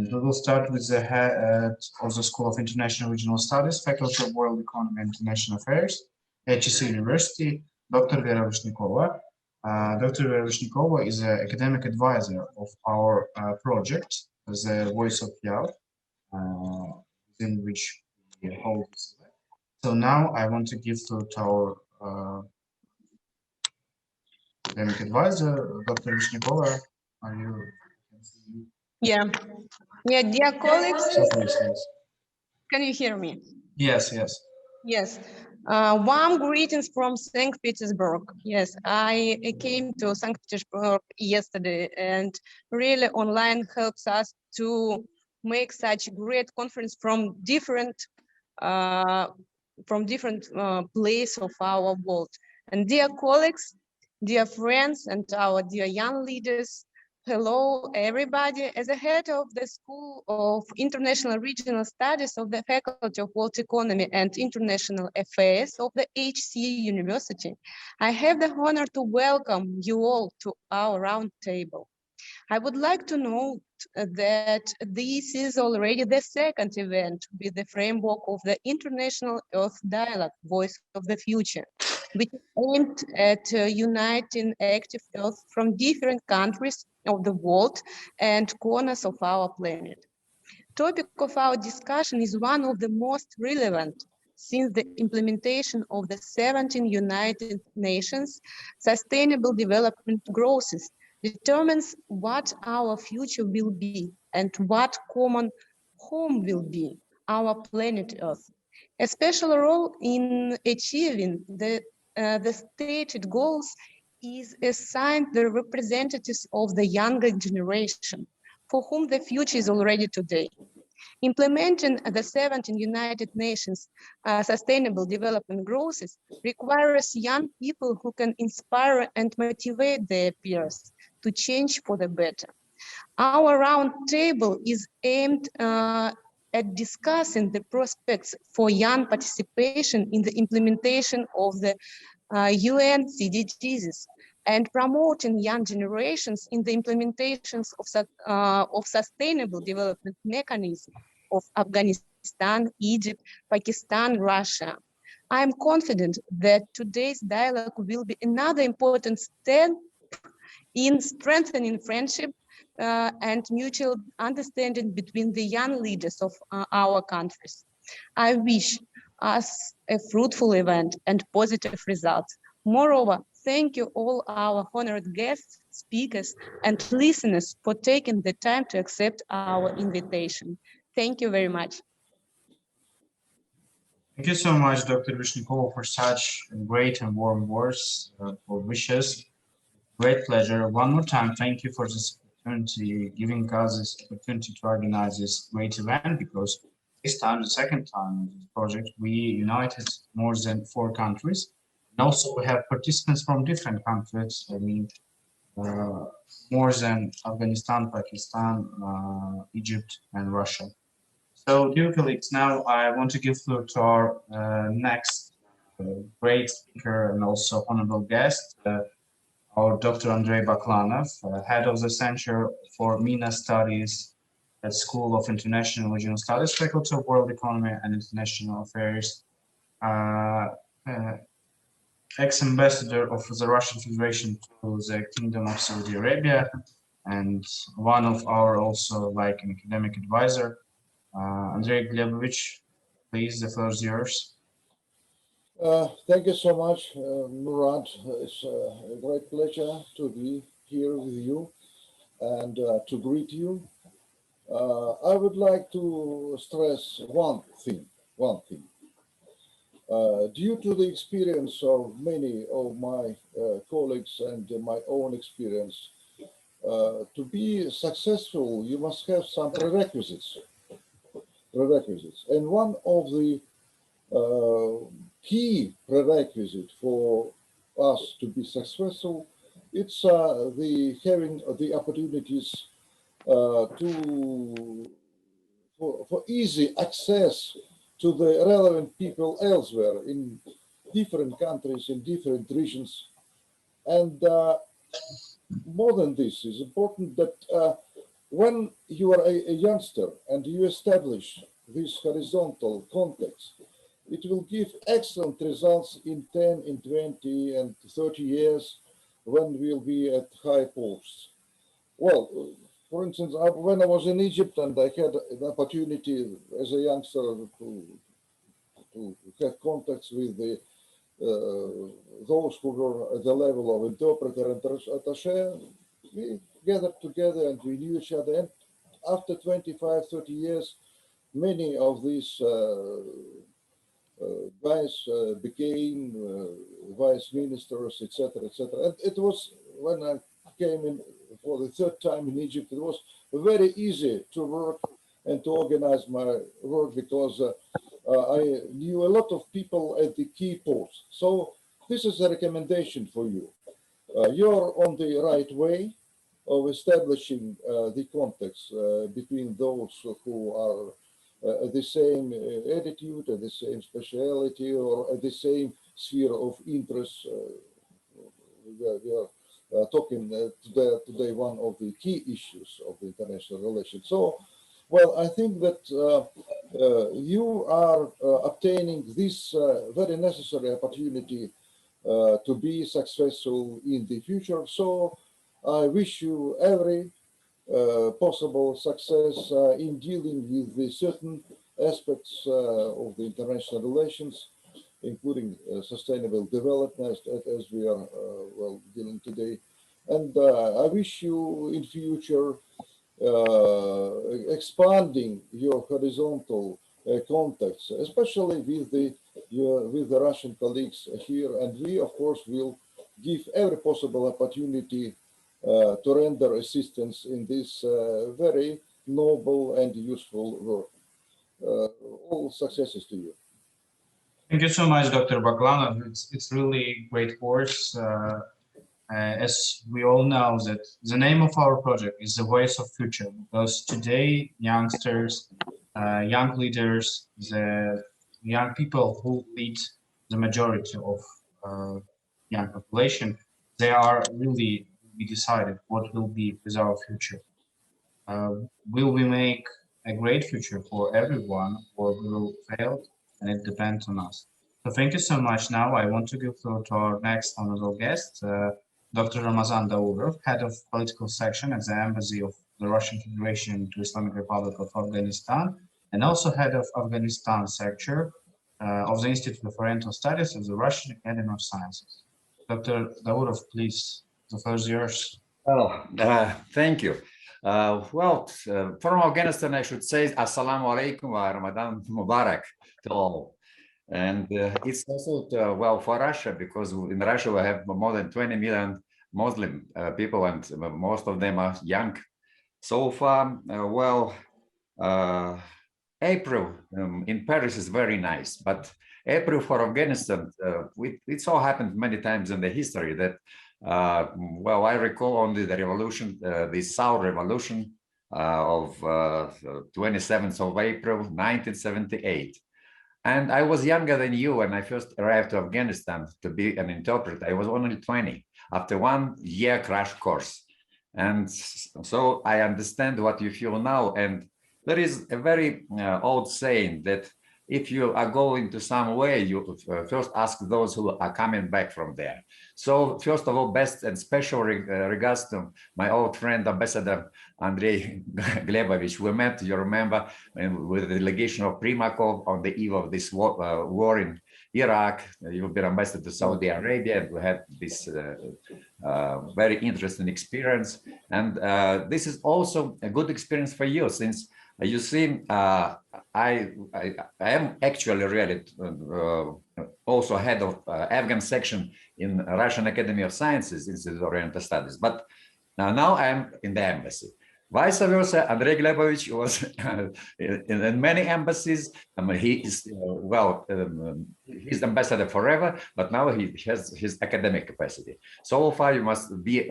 And we will start with the head of the School of International Regional Studies, Faculty of World Economy and International Affairs, HEC University, Dr. Vera Vishnikova. Dr. Vera Vishnikova is an academic advisor of our project, the Voice of Youth, in which we hold this event. So now I want to give to our academic advisor, Dr. Vishnikova. Are you? Yeah, dear colleagues, So please, yes. Can you hear me? Yes. Yes. Warm greetings from St. Petersburg. Yes, I came to St. Petersburg yesterday, and really online helps us to make such great conference from different place of our world. And dear colleagues, dear friends, and our dear young leaders, hello, everybody. As a head of the School of International Regional Studies of the Faculty of World Economy and International Affairs of the HEC University, I have the honor to welcome you all to our round table. I would like to note that this is already the second event with the framework of the International Earth Dialogue, Voice of the Future, which is aimed at uniting active Earth from different countries of the world and corners of our planet. Topic of our discussion is one of the most relevant since the implementation of the 17 United Nations Sustainable Development Goals determines what our future will be and what common home will be, our planet Earth. A special role in achieving the stated goals is assigned the representatives of the younger generation, for whom the future is already today. Implementing the 17 United Nations Sustainable Development Goals requires young people who can inspire and motivate their peers to change for the better. Our round table is aimed at discussing the prospects for young participation in the implementation of the UN SDGs and promoting young generations in the implementations of sustainable development mechanisms of Afghanistan, Egypt, Pakistan, Russia. I am confident that today's dialogue will be another important step in strengthening friendship and mutual understanding between the young leaders of our countries. I wish us a fruitful event and positive results. Moreover, thank you all our honored guests, speakers, and listeners for taking the time to accept our invitation. Thank you very much. Thank you so much, Dr. Vishnikova, for such great and warm words for wishes. Great pleasure. One more time, thank you for this opportunity, giving us this opportunity to organize this great event, because this time, the second time in this project, we united more than 4 countries. And also we have participants from different countries. I mean, more than Afghanistan, Pakistan, Egypt, and Russia. So, dear colleagues, now I want to give floor to our next great speaker and also honorable guest, our Dr. Andrei Baklanov, head of the Center for MENA Studies at School of International Regional Studies, Faculty of World Economy and International Affairs, ex-ambassador of the Russian Federation to the Kingdom of Saudi Arabia, and one of our also like an academic advisor. Andrei Glebovich, please, the floor is yours. Thank you so much, Murat. It's a great pleasure to be here with you and to greet you. I would like to stress one thing. Due to the experience of many of my colleagues and my own experience, to be successful, you must have some prerequisites. And one of the key prerequisite for us to be successful, it's the having the opportunities for easy access to the relevant people elsewhere in different countries, in different regions. And more than this, it's important that when you are a youngster and you establish this horizontal context, it will give excellent results in 10, in 20, and 30 years when we'll be at high posts. Well, for instance, when I was in Egypt and I had an opportunity as a youngster to have contacts with those who were at the level of interpreter and attaché, we gathered together and we knew each other. And after 25, 30 years, many of these guys became vice ministers, etc., etc. And it was when I came in for the third time in Egypt, it was very easy to work and to organize my work because I knew a lot of people at the key posts. So this is a recommendation for you. You're on the right way of establishing the context between those who are at the same attitude, at the same speciality, or at the same sphere of interest. We are talking today one of the key issues of the international relations. So, well, I think that you are obtaining this very necessary opportunity to be successful in the future. So I wish you every possible success in dealing with the certain aspects of the international relations, including sustainable development as we are well dealing today. And I wish you in future expanding your horizontal contacts, especially with the Russian colleagues here. And we, of course, will give every possible opportunity to render assistance in this very noble and useful work. All successes to you. Thank you so much, Dr. Baklanov. It's really great course. As we all know that the name of our project is the voice of future, because today youngsters, young leaders, the young people who lead the majority of young population, they are really decided what will be with our future. Will we make a great future for everyone, or we will fail? And it depends on us. So thank you so much. Now I want to give floor to our next honorable guest, Dr. Ramazan Daoudov, head of political section at the Embassy of the Russian Federation to Islamic Republic of Afghanistan, and also head of Afghanistan sector of the Institute of Oriental Studies of the Russian Academy of Sciences. Dr. Daoudov, please, the floor is yours. Well, thank you. From Afghanistan, I should say Assalamu alaikum wa Ramadan Mubarak to all. And it's also, well, for Russia, because in Russia we have more than 20 million Muslim people, and most of them are young. So far, April in Paris is very nice, but April for Afghanistan, it so happened many times in the history that, I recall only the revolution, the South Revolution of 27th of April, 1978. And I was younger than you when I first arrived to Afghanistan to be an interpreter. I was only 20 after 1 year crash course. And so I understand what you feel now. And there is a very old saying that if you are going to somewhere, you first ask those who are coming back from there. So first of all, best and special regards to my old friend, Ambassador Andrei Glebovich. We met, you remember, with the delegation of Primakov on the eve of this war in Iraq. You've been ambassador to Saudi Arabia, and we had this very interesting experience. And this is also a good experience for you, since you see, I am actually really also head of Afghan section in Russian Academy of Sciences, Institute of Oriental Studies. But now I'm in the embassy. Vice versa, Andrei Glebovich was in many embassies. He is, he's ambassador forever, but now he has his academic capacity. So far, you must be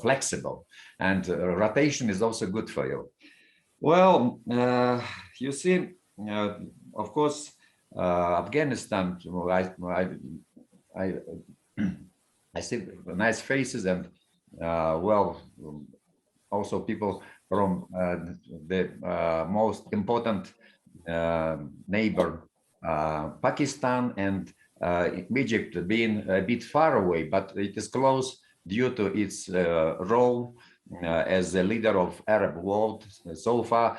flexible, and rotation is also good for you. Well, you see, of course, Afghanistan, I see nice faces, and also people from the most important neighbor, Pakistan, and Egypt being a bit far away, but it is close due to its role as a leader of Arab world so far.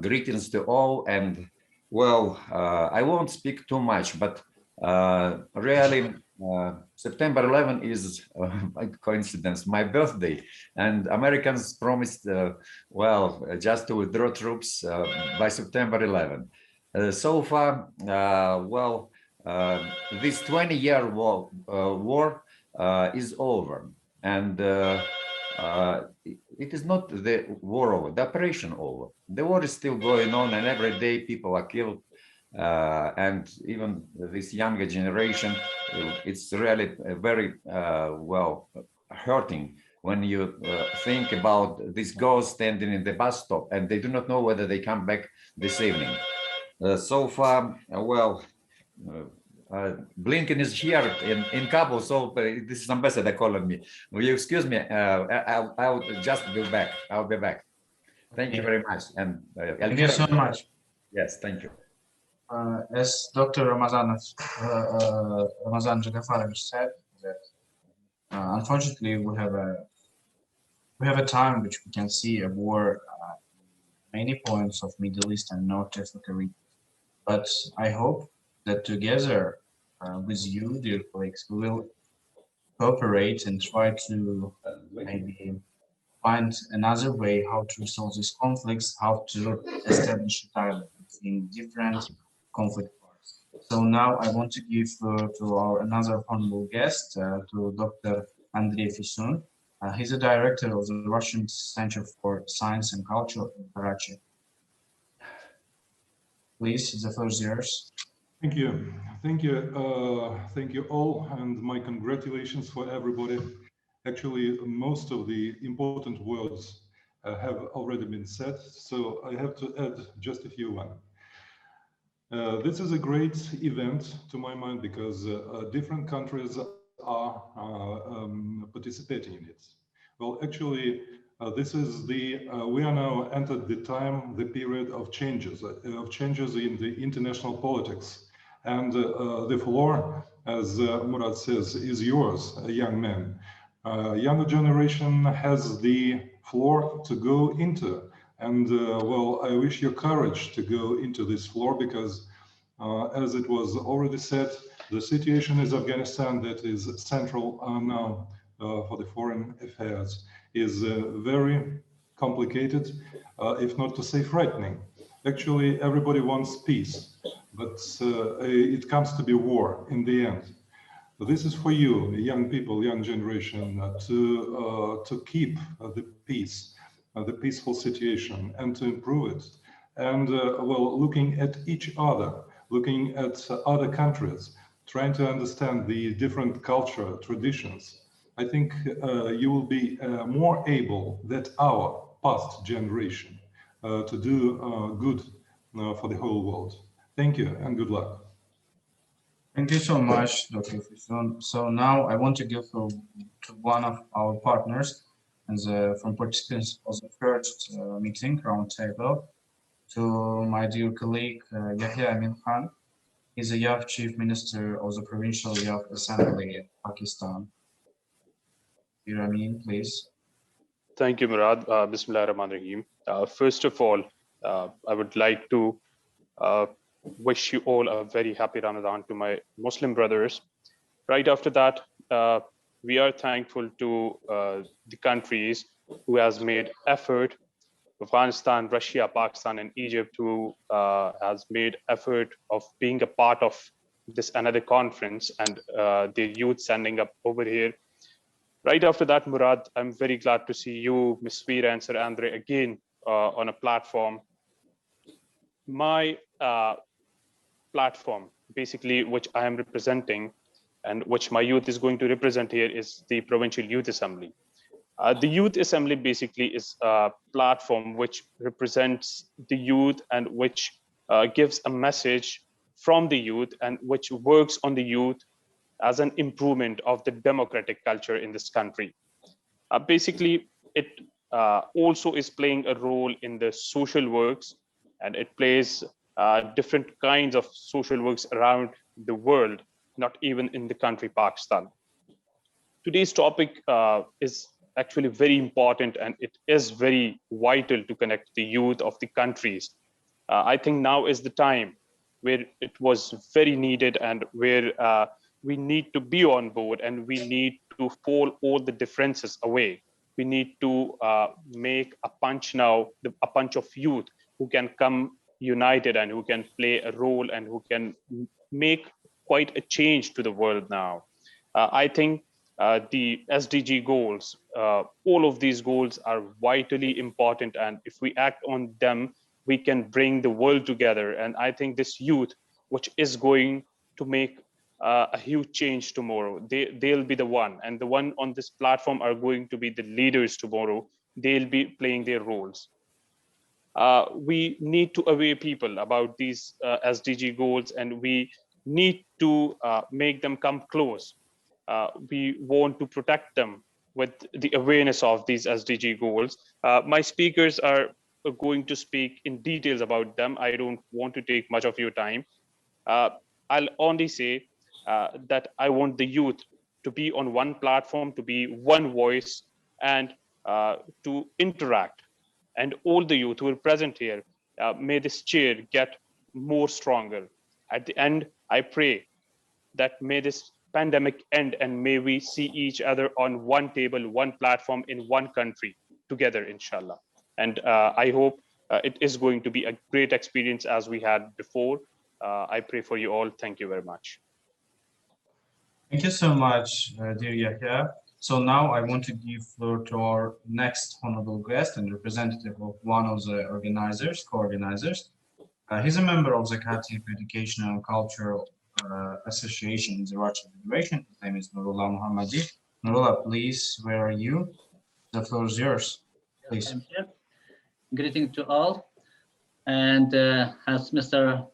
Greetings to all, and well, I won't speak too much, but really September 11 is by coincidence my birthday, and Americans promised well just to withdraw troops by September 11. So far, well, this 20-year war is over, and it is not the war over, the operation over. The war is still going on, and every day people are killed. And even this younger generation, it's really very well hurting when you think about these girls standing in the bus stop and they do not know whether they come back this evening. So far, well, Blinken is here in Kabul, so this is ambassador calling me. Will you excuse me? I'll just be back. I'll be back. Thank you very much. And thank you so much. Yes, thank you. As Dr. Ramazan Jagafarovich said, that unfortunately we have a time which we can see a war many points of Middle East and North Africa region. But I hope that together with you, dear colleagues, we will cooperate and try to maybe find another way how to resolve these conflicts, how to establish a dialogue between different conflict parts. So now I want to give to our another honorable guest, to Dr. Andrei Fisun. He's a director of the Russian Center for Science and Culture in Karachi. Please, the floor is yours. Thank you. Thank you all, and my congratulations for everybody. Actually, most of the important words have already been said, so I have to add just a few ones. This is a great event to my mind because different countries are participating in it. Well, actually, this is we are now entered the period of changes in the international politics. And the floor, as Murat says, is yours, young man. Younger generation has the floor to go into. And well, I wish you courage to go into this floor because as it was already said, the situation in Afghanistan that is central now for the foreign affairs is very complicated, if not to say frightening. Actually, everybody wants peace, but it comes to be war in the end. So this is for you, young people, young generation, to keep the peace, the peaceful situation, and to improve it. And well, looking at each other, looking at other countries, trying to understand the different culture, traditions. I think you will be more able than our past generation to do good for the whole world. Thank you and good luck. Thank you so much, Dr. Fisun. So now I want to give to one of our partners and from participants of the first meeting roundtable, to my dear colleague Yahya Amin Khan. He's a Youth Chief Minister of the Provincial Youth Assembly in Pakistan. Dear Amin, please. Thank you, Murad. Bismillah ar-Rahman ar-Rahim. First of all, I would like to wish you all a very happy Ramadan to my Muslim brothers. Right after that, we are thankful to the countries who has made effort, Afghanistan, Russia, Pakistan, and Egypt, who has made effort of being a part of this another conference and the youth standing up over here. Right after that, Murad, I'm very glad to see you, Ms. Veera and Sir Andre again on a platform. My platform, basically, which I am representing and which my youth is going to represent here, is the Provincial Youth Assembly. The Youth Assembly basically is a platform which represents the youth and which gives a message from the youth and which works on the youth as an improvement of the democratic culture in this country. Basically, it also is playing a role in the social works, and it plays different kinds of social works around the world, not even in the country Pakistan. Today's topic is actually very important, and it is very vital to connect the youth of the countries. I think now is the time where it was very needed, and where we need to be on board, and we need to fall all the differences away. We need to make a punch now, a punch of youth who can come united and who can play a role and who can make quite a change to the world now. I think the SDG goals, all of these goals are vitally important, and if we act on them, we can bring the world together. And I think this youth, which is going to make a huge change tomorrow, they'll be the one, and the one on this platform are going to be the leaders tomorrow. They'll be playing their roles. We need to aware people about these SDG goals, and we need to make them come close. We want to protect them with the awareness of these SDG goals. My speakers are going to speak in details about them. I don't want to take much of your time. I'll only say that I want the youth to be on one platform, to be one voice, and to interact. And all the youth who are present here, may this chair get more stronger. At the end, I pray that may this pandemic end, and may we see each other on one table, one platform, in one country together, inshallah. And I hope it is going to be a great experience as we had before. I pray for you all. Thank you very much. Thank you so much, dear Yahya. So now I want to give floor to our next honorable guest and representative of one of the co-organizers. He's a member of the Khatib Educational and Cultural Association in the Russian Federation. His name is Nurullah Muhammadi. Nurullah, please, where are you? The floor is yours, please. I'm here. Greeting to all. And as Mr.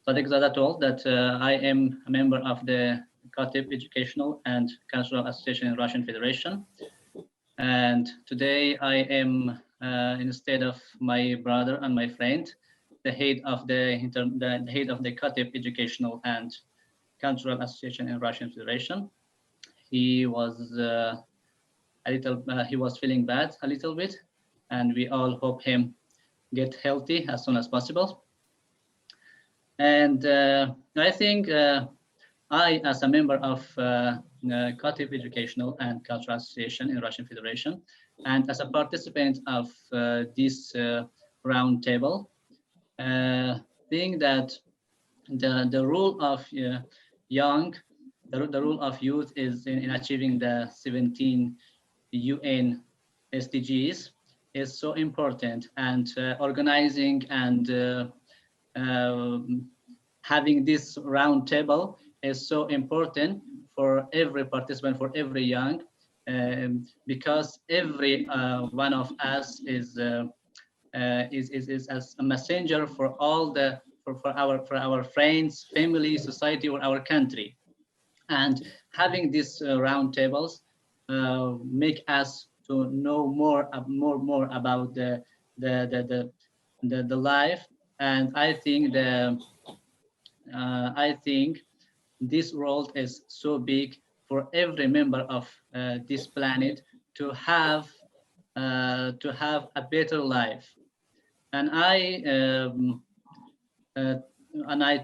Sadiq Zada told, that I am a member of the Khatib Educational and Cultural Association in Russian Federation. And today I am, instead of my brother and my friend, the head of the head of the Khatib Educational and Cultural Association in Russian Federation. He was he was feeling bad a little bit, and we all hope him get healthy as soon as possible. And I think I, as a member of Khatib Educational and Cultural Association in Russian Federation, and as a participant of this round table, think that the role of the role of youth is in achieving the 17 UN SDGs is so important, and organizing and having this round table is so important for every participant, for every young, because every one of us is as a messenger for all the for our friends, family, society, or our country. And having these round tables make us to know more about the life. And I think this world is so big for every member of this planet to have a better life. And I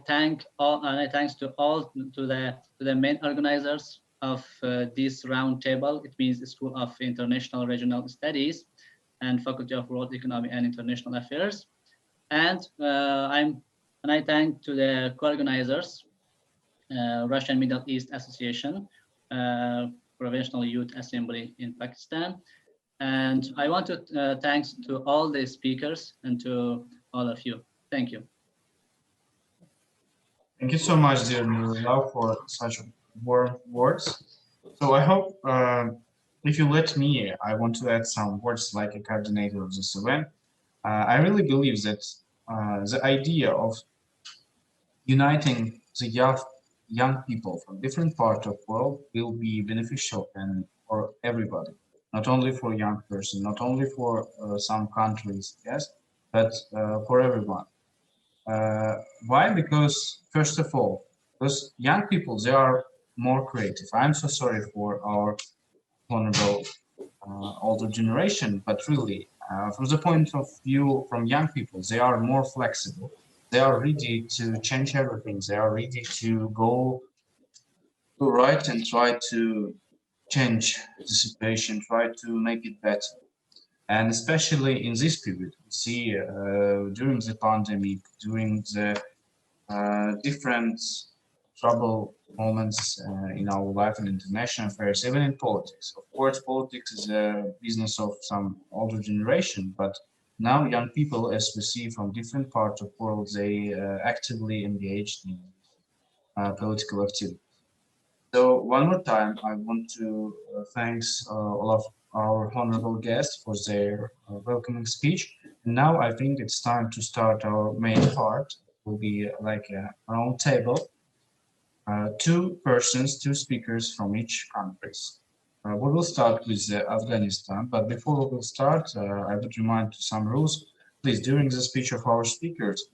thanks to the main organizers of this round table. It means the School of International Regional Studies and Faculty of World Economy and International Affairs. And I thank to the co-organizers, Russian Middle East Association, Provincial Youth Assembly in Pakistan. And I want to thanks to all the speakers and to all of you. Thank you. Thank you so much, dear Nurullah, for such warm words. So I hope, if you let me, I want to add some words like a coordinator of this event. I really believe that the idea of uniting the young people from different parts of the world will be beneficial and for everybody. not only for young person, not only for some countries, yes, but for everyone. Why? Because first of all, because young people, they are more creative. I'm so sorry for our vulnerable older generation, but really, from the point of view from young people, they are more flexible. They are ready to change everything. They are ready to go to right and try to change the situation, try to make it better. And especially in this period, we see during the pandemic, during the different trouble moments in our life in international affairs, even in politics. Of course, politics is a business of some older generation, but now young people, as we see from different parts of the world, they actively engaged in political activity. So one more time, I want to thanks all of our honorable guests for their welcoming speech. And now I think it's time to start our main part. It will be like a round table, two persons, two speakers from each countries. We will start with Afghanistan, but before we will start, I would remind to some rules. Please, during the speech of our speakers,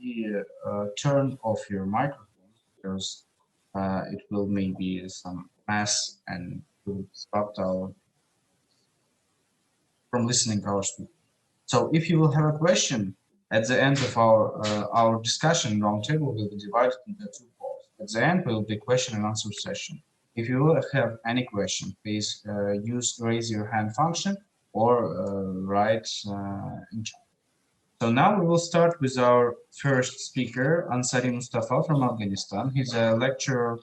turn off your microphone because it will maybe some mess and will stop our from listening to our speaker. So if you will have a question at the end of our discussion, roundtable will be divided into two parts. At the end will be question and answer session. If you will have any question, please use raise your hand function or write in chat. So now we will start with our first speaker, Ansari Mustafa from Afghanistan. He's a lecturer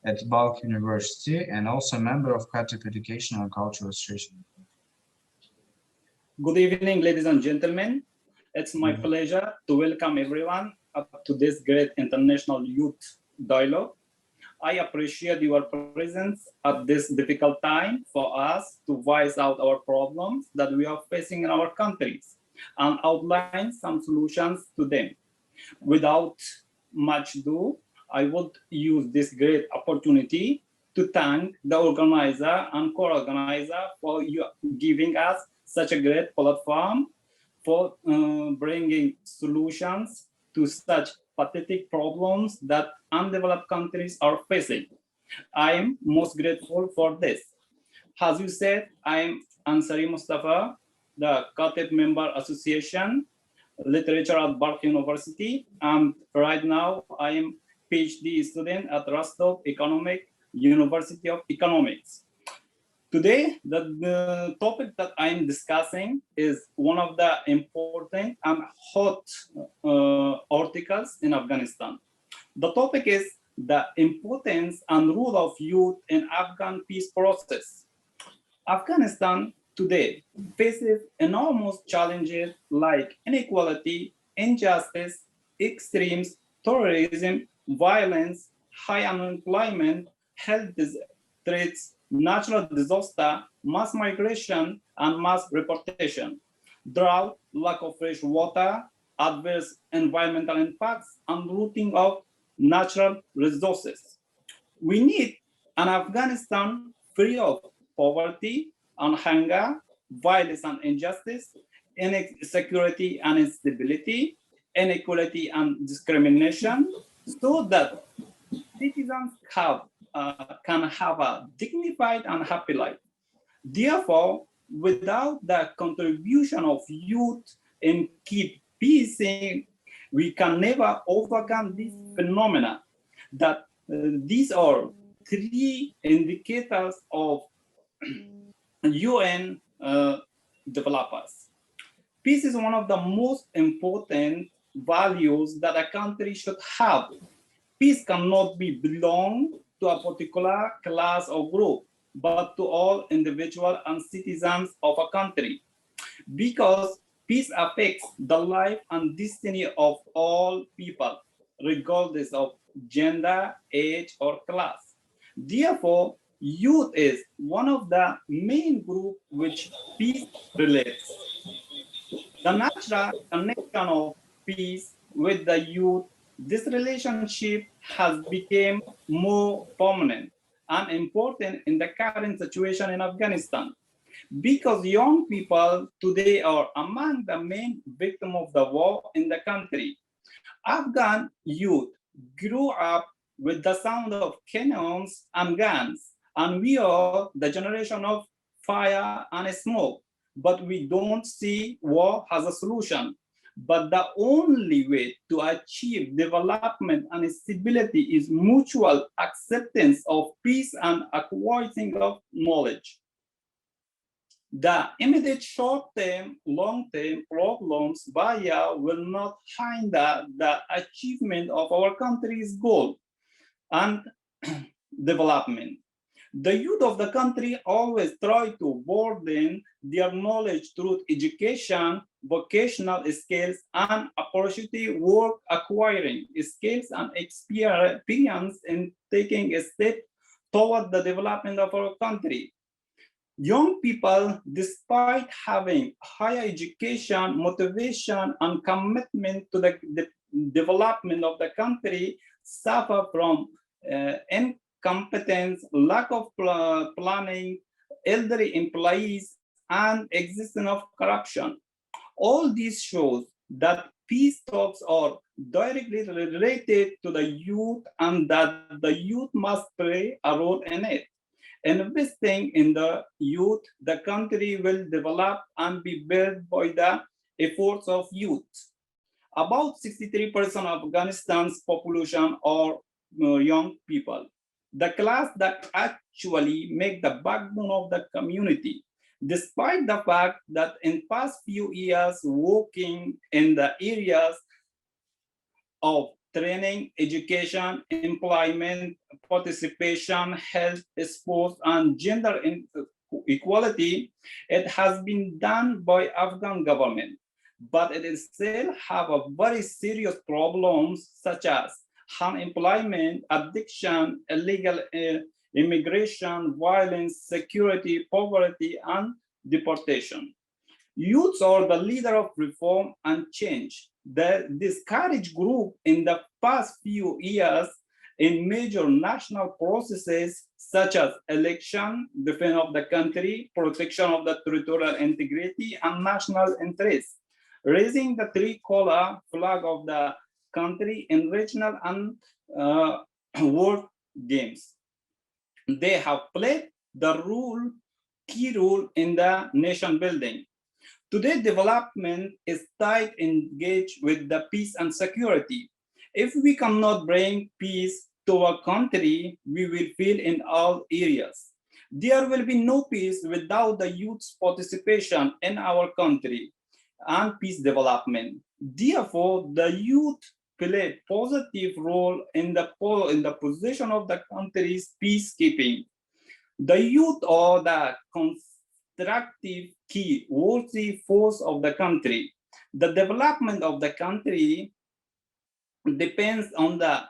at Balkh University and also a member of Catholic Education and Cultural Association. Good evening, ladies and gentlemen. It's my pleasure to welcome everyone up to this great international youth dialogue. I appreciate your presence at this difficult time for us to voice out our problems that we are facing in our countries and outline some solutions to them. Without much ado, I would use this great opportunity to thank the organizer and co-organizer for giving us such a great platform for bringing solutions to such pathetic problems that undeveloped countries are facing. I am most grateful for this. As you said, I am Ansari Mustafa, the Khatib Member Association, Literature at Balkh University, and right now I am PhD student at Rostov University of Economics. Today, the topic that I'm discussing is one of the important and hot articles in Afghanistan. The topic is the importance and role of youth in Afghan peace process. Afghanistan today faces enormous challenges like inequality, injustice, extremes, terrorism, violence, high unemployment, health threats, natural disaster, mass migration, and mass deportation, drought, lack of fresh water, adverse environmental impacts, and looting of natural resources. We need an Afghanistan free of poverty and hunger, violence and injustice, insecurity and instability, inequality and discrimination, so that citizens can have a dignified and happy life. Therefore, without the contribution of youth in keep peace, we can never overcome this phenomena. That these are three indicators of UN developers. Peace is one of the most important values that a country should have. Peace cannot be belong to a particular class or group, but to all individuals and citizens of a country. Because peace affects the life and destiny of all people, regardless of gender, age, or class. Therefore, youth is one of the main groups which peace relates. The natural connection of peace with the youth, this relationship has become more prominent and important in the current situation in Afghanistan. because young people today are among the main victims of the war in the country. Afghan youth grew up with the sound of cannons and guns, and we are the generation of fire and smoke, but we don't see war as a solution. But the only way to achieve development and stability is mutual acceptance of peace and acquiring of knowledge. The immediate short-term, long-term problems will not hinder the achievement of our country's goal and development. The youth of the country always try to broaden their knowledge through education, vocational skills, and opportunity work acquiring skills and experience in taking a step toward the development of our country. Young people, despite having higher education, motivation, and commitment to the development of the country, suffer from incompetence, lack of planning, elderly employees, and existence of corruption. All this shows that peace talks are directly related to the youth and that the youth must play a role in it. Investing in the youth, the country will develop and be built by the efforts of youth. About 63% of Afghanistan's population are young people, the class that actually make the backbone of the community. Despite the fact that in past few years, working in the areas of training, education, employment, participation, health, sports, and gender equality, it has been done by Afghan government, but it still have a very serious problems such as unemployment, addiction, illegal immigration, violence, security, poverty, and deportation. Youths are the leader of reform and change. This courage group in the past few years in major national processes such as election, defense of the country, protection of the territorial integrity, and national interests, raising the tricolor flag of the country in regional and world games. They have played the key role in the nation building. Today, development is tight engaged with the peace and security. If we cannot bring peace to our country, we will fail in all areas. There will be no peace without the youth's participation in our country and peace development. Therefore, the youth play a positive role in the position of the country's peacekeeping. The youth are the constructive key worthy force of the country. The development of the country depends on the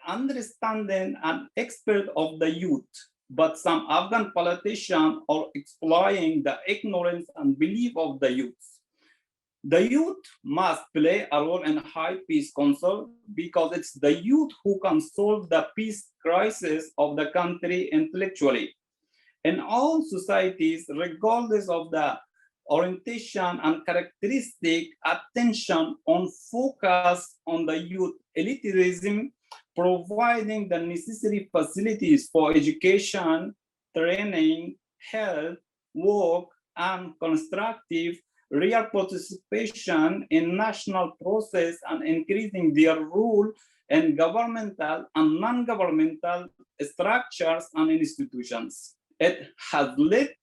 understanding and expert of the youth, but some Afghan politicians are exploiting the ignorance and belief of the youth. The youth must play a role in high peace council because it's the youth who can solve the peace crisis of the country intellectually. In all societies, regardless of the orientation and characteristic, attention on focus on the youth elitism, providing the necessary facilities for education, training, health, work, and constructive real participation in national process and increasing their role in governmental and non-governmental structures and institutions. It has led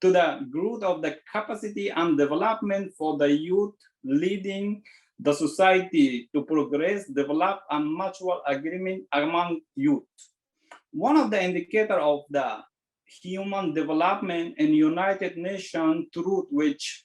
to the growth of the capacity and development for the youth, leading the society to progress, develop, and mutual agreement among youth. One of the indicators of the human development in United Nations through which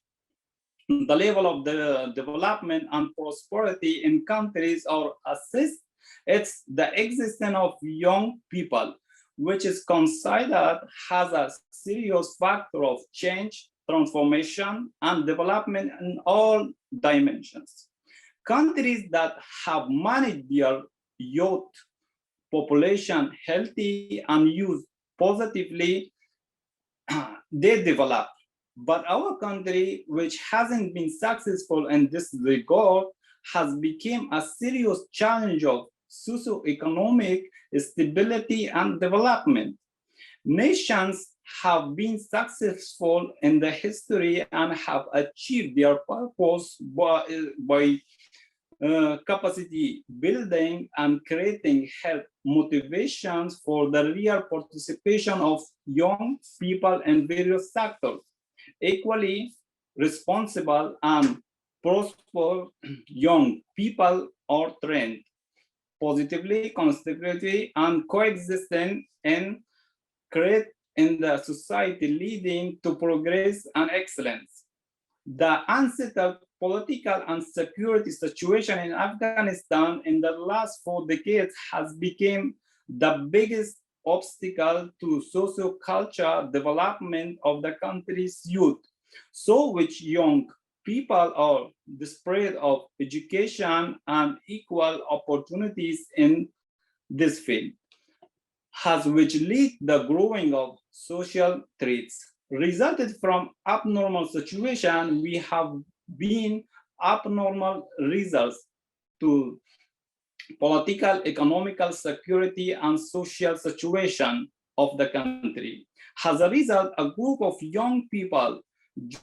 the level of the development and prosperity in countries are assessed, it's the existence of young people, which is considered as a serious factor of change, transformation, and development in all dimensions. Countries that have managed their youth population healthy and used positively, they develop. But our country, which hasn't been successful in this regard, has become a serious challenge of socioeconomic stability and development. Nations have been successful in the history and have achieved their purpose by capacity building and creating health motivations for the real participation of young people in various sectors. Equally responsible and prosperous young people are trained positively, constructively, and coexisting in create in the society, leading to progress and excellence. The unsettled political and security situation in Afghanistan in the last 4 decades has become the biggest obstacle to socio-cultural development of the country's youth. So which young people are desperate of education and equal opportunities in this field, has which lead the growing of social threats. Resulted from abnormal situation, we have been abnormal results to political, economical, security, and social situation of the country. As a result, a group of young people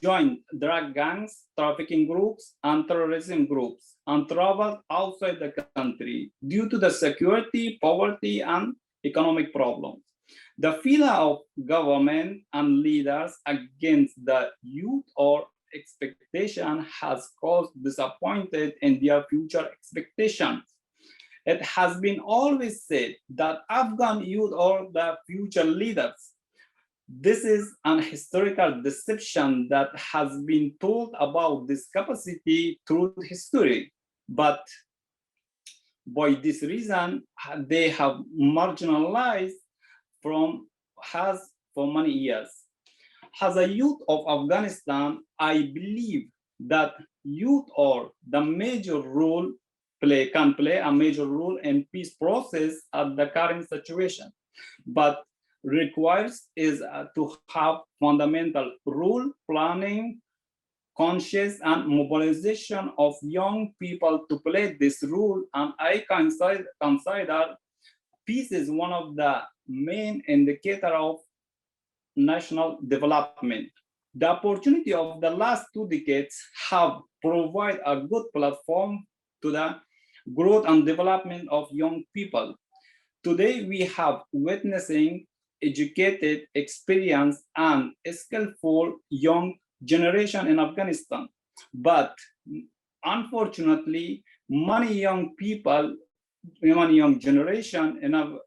joined drug gangs, trafficking groups, and terrorism groups, and traveled outside the country due to the security, poverty, and economic problems. The failure of government and leaders against the youth or expectation has caused disappointed in their future expectations. It has been always said that Afghan youth are the future leaders. This is an historical deception that has been told about this capacity through history. But by this reason, they have marginalized from us for many years. As a youth of Afghanistan, I believe that youth are the major role can play a major role in peace process at the current situation, but requires is to have fundamental rule planning, conscious and mobilization of young people to play this role. And I consider peace is one of the main indicator of national development. The opportunity of the last 2 decades have provided a good platform to the growth and development of young people. Today, we have witnessing educated, experienced, and skillful young generation in Afghanistan. But unfortunately, many young people, many young generation in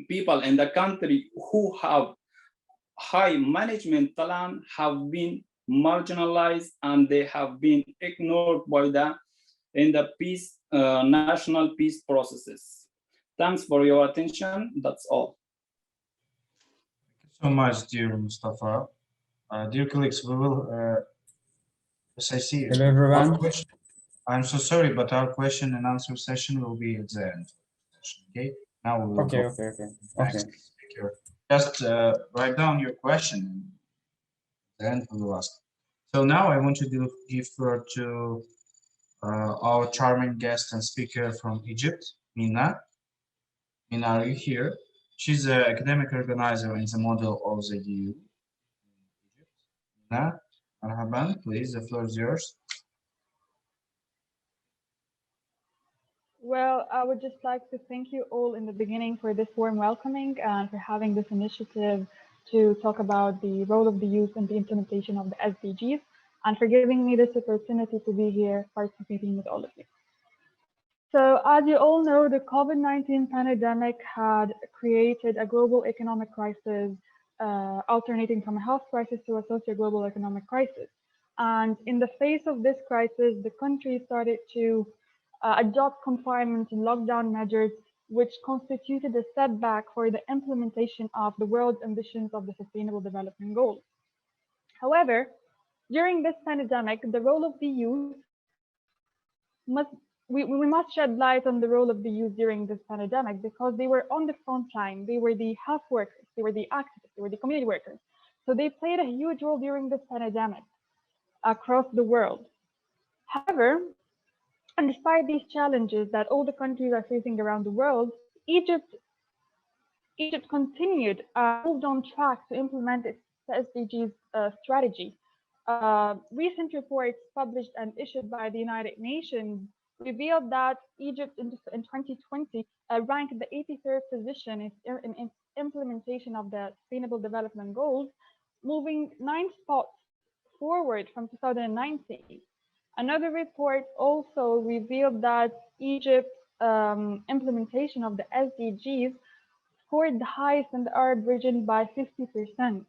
people in the country who have high management talent have been marginalized and they have been ignored by the national peace processes. Thanks for your attention. That's all. Thank you so much, dear Mustafa. Dear colleagues, we will, as I see, Hello, everyone. I'm so sorry, but our question and answer session will be at the end. Okay, now we will Okay, go okay. next speaker. Just write down your question and we will ask. So now I want to give word to our charming guest and speaker from Egypt, Mina. Mina, are you here? She's an academic organizer in the model of the EU. Mina, marhaban, please, the floor is yours. Well, I would just like to thank you all in the beginning for this warm welcoming and for having this initiative to talk about the role of the youth in the implementation of the SDGs and for giving me this opportunity to be here participating with all of you. So as you all know, the COVID-19 pandemic had created a global economic crisis, alternating from a health crisis to a socio-global economic crisis. And in the face of this crisis, the country started to adopt confinement and lockdown measures, which constituted a setback for the implementation of the world's ambitions of the Sustainable Development Goals. However, during this pandemic, the role of the youth we must shed light on the role of the youth during this pandemic because they were on the front line. They were the health workers, they were the activists, they were the community workers. So they played a huge role during this pandemic across the world. However, and despite these challenges that all the countries are facing around the world, Egypt continued moved on track to implement its SDGs strategy. Recent reports published and issued by the United Nations revealed that Egypt in 2020 ranked the 83rd position in implementation of the Sustainable Development Goals, moving 9 spots forward from 2019. Another report also revealed that Egypt's implementation of the SDGs scored the highest in the Arab region by 50%.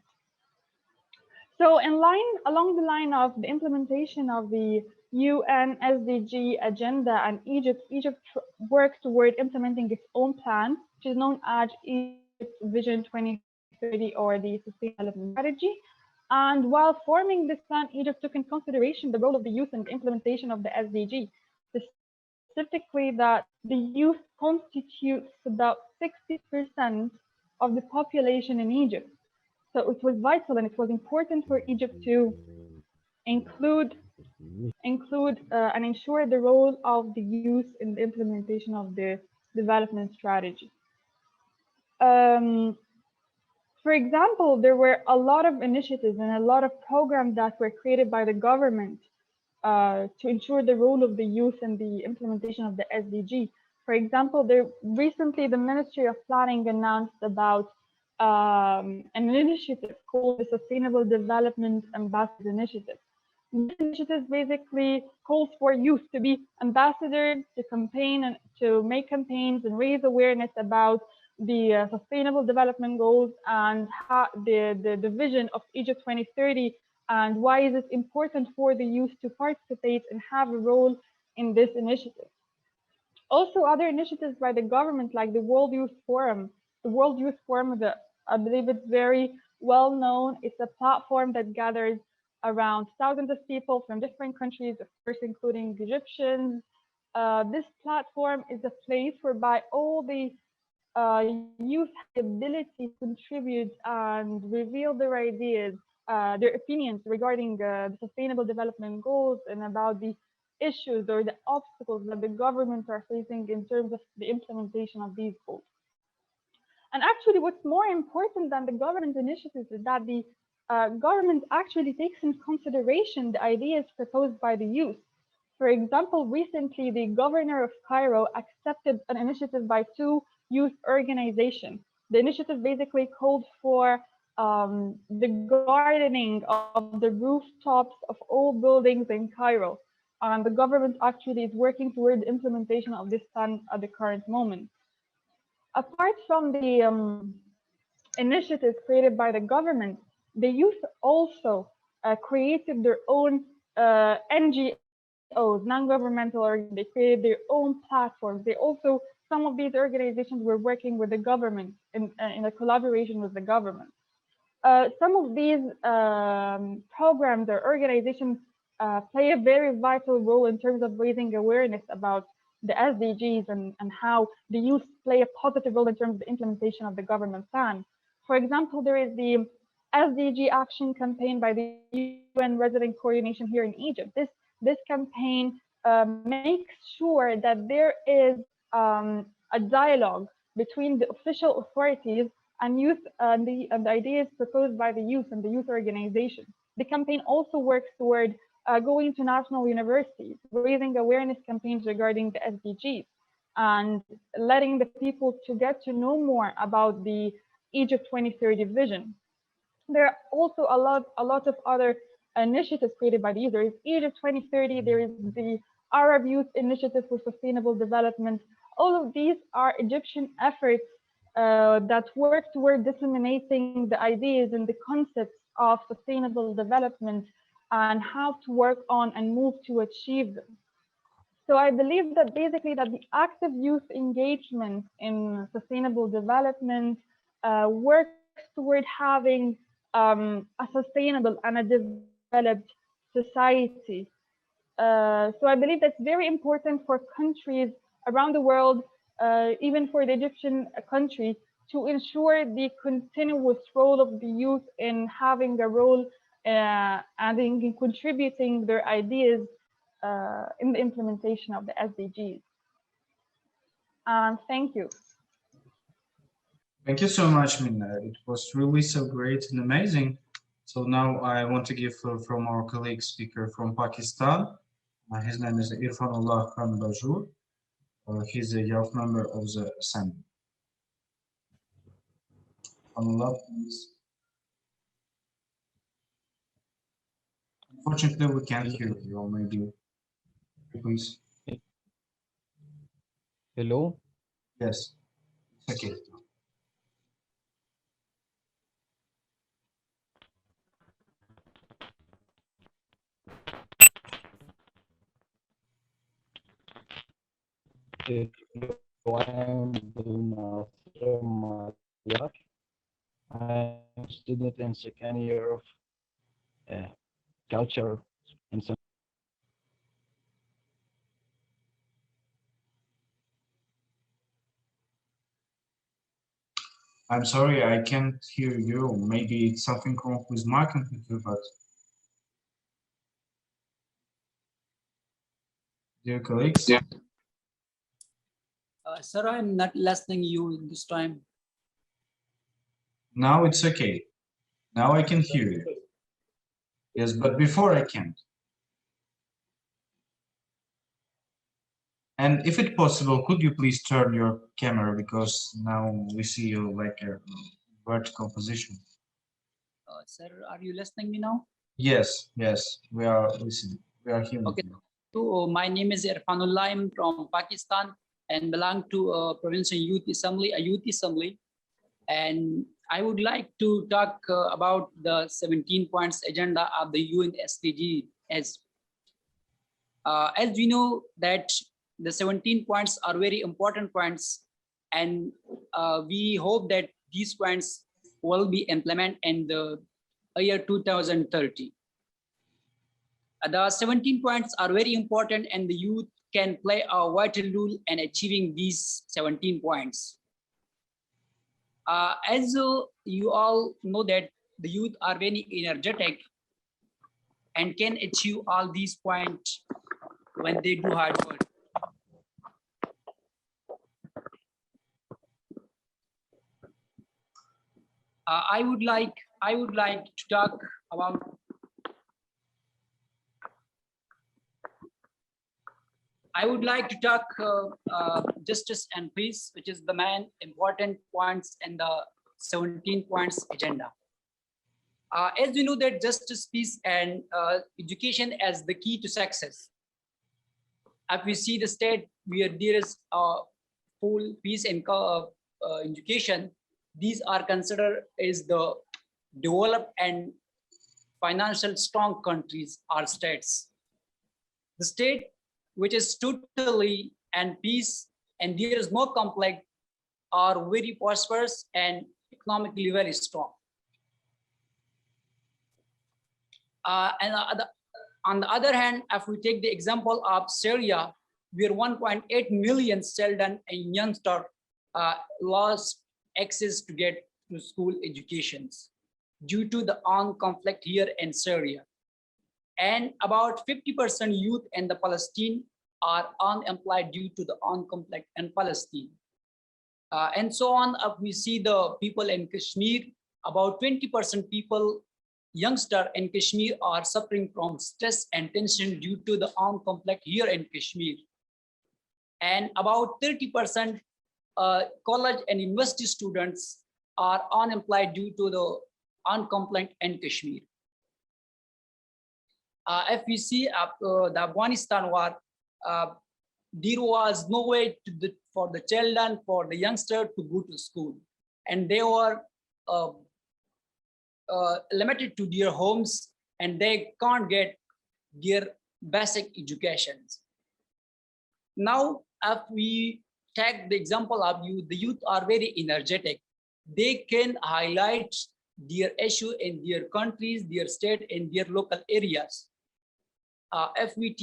So along the line of the implementation of the UN SDG agenda, and Egypt worked toward implementing its own plan, which is known as Egypt Vision 2030 or the Sustainable Development Strategy. And while forming this plan, Egypt took in consideration the role of the youth in the implementation of the SDG, specifically that the youth constitutes about 60% of the population in Egypt. So it was vital and it was important for Egypt to include and ensure the role of the youth in the implementation of the development strategy. For example, there were a lot of initiatives and a lot of programs that were created by the government to ensure the role of the youth in the implementation of the SDG. For example, recently the Ministry of Planning announced about an initiative called the Sustainable Development Ambassadors Initiative. This initiative basically calls for youth to be ambassadors, to campaign and to make campaigns and raise awareness about the Sustainable Development Goals and how the vision of Egypt 2030, and why is it important for the youth to participate and have a role in this initiative. Also, other initiatives by the government, like the World Youth Forum. The World Youth Forum, I believe it's very well known. It's a platform that gathers around thousands of people from different countries, of course, including Egyptians. This platform is a place whereby all the youth have the ability to contribute and reveal their ideas, their opinions regarding the Sustainable Development Goals and about the issues or the obstacles that the governments are facing in terms of the implementation of these goals. And actually, what's more important than the government initiatives is that the government actually takes in consideration the ideas proposed by the youth. For example, recently, the governor of Cairo accepted an initiative by 2 youth organizations. The initiative basically called for the gardening of the rooftops of all buildings in Cairo. And the government actually is working toward the implementation of this plan at the current moment. Apart from the initiatives created by the government, the youth also created their own NGOs, non-governmental organizations. They created their own platforms. Some of these organizations were working with the government in a collaboration with the government. Some of these programs or organizations play a very vital role in terms of raising awareness about the SDGs and how the youth play a positive role in terms of the implementation of the government plan. For example, there is the SDG action campaign by the UN Resident Coordination here in Egypt. This campaign makes sure that there is a dialogue between the official authorities and youth and the ideas proposed by the youth and the youth organization. The campaign also works toward going to national universities, raising awareness campaigns regarding the SDGs, and letting the people to get to know more about the Egypt 2030 vision. There are also a lot of other initiatives created by the youth. There is Egypt 2030, there is the Arab Youth Initiative for Sustainable Development. All of these are Egyptian efforts that work toward disseminating the ideas and the concepts of sustainable development and how to work on and move to achieve them. So I believe that basically that the active youth engagement in sustainable development works toward having a sustainable and a developed society. So I believe that's very important for countries around the world, even for the Egyptian country, to ensure the continuous role of the youth in having a role and in contributing their ideas in the implementation of the SDGs. Thank you. Thank you so much, Minna. It was really so great and amazing. So now I want to give from our colleague speaker from Pakistan. His name is Irfanullah Khan Bajur. He's a youth member of the Assembly. Irfanullah, please. Unfortunately, we can't hear you, or maybe, please. Hello? Yes, it's okay. I'm a student in second year of culture and some. I'm sorry, I can't hear you. Maybe it's something wrong with my computer, but dear colleagues. Yeah. Sir, I'm not listening you this time. Now it's okay. Now I can hear you. Yes, but before I can't. And if it's possible, could you please turn your camera, because now we see you like a vertical position. Sir, are you listening me now? Yes, yes, we are listening. We are hearing Okay. you. So my name is Irfanullah. I'm from Pakistan and belong to Provincial Youth Assembly, a youth assembly. And I would like to talk about the 17 points agenda of the UN SDG. As we know that the 17 points are very important points, and we hope that these points will be implemented in the year 2030. The 17 points are very important, and the youth can play a vital role in achieving these 17 points. As you all know that the youth are very energetic and can achieve all these points when they do hard work. I would like to talk about justice and peace, which is the main important points in the 17 points agenda. As we know that justice, peace, and education as the key to success. If we see the state where there is full peace and education, these are considered as the developed and financial strong countries or states. The state which is totally and peace and there is no conflict are very prosperous and economically very strong. And on the other hand, if we take the example of Syria, where 1.8 million children and youngsters lost access to get to school educations due to the armed conflict here in Syria. And about 50% youth in the Palestine are unemployed due to the armed conflict in Palestine. And so on, we see the people in Kashmir, about 20% people, youngsters in Kashmir are suffering from stress and tension due to the armed conflict here in Kashmir. And about 30% college and university students are unemployed due to the armed conflict in Kashmir. If we see the Afghanistan war, there was no way for the children, for the youngsters to go to school. And they were limited to their homes and they can't get their basic educations. Now, if we take the example of the youth are very energetic. They can highlight their issue in their countries, their state, and their local areas. If we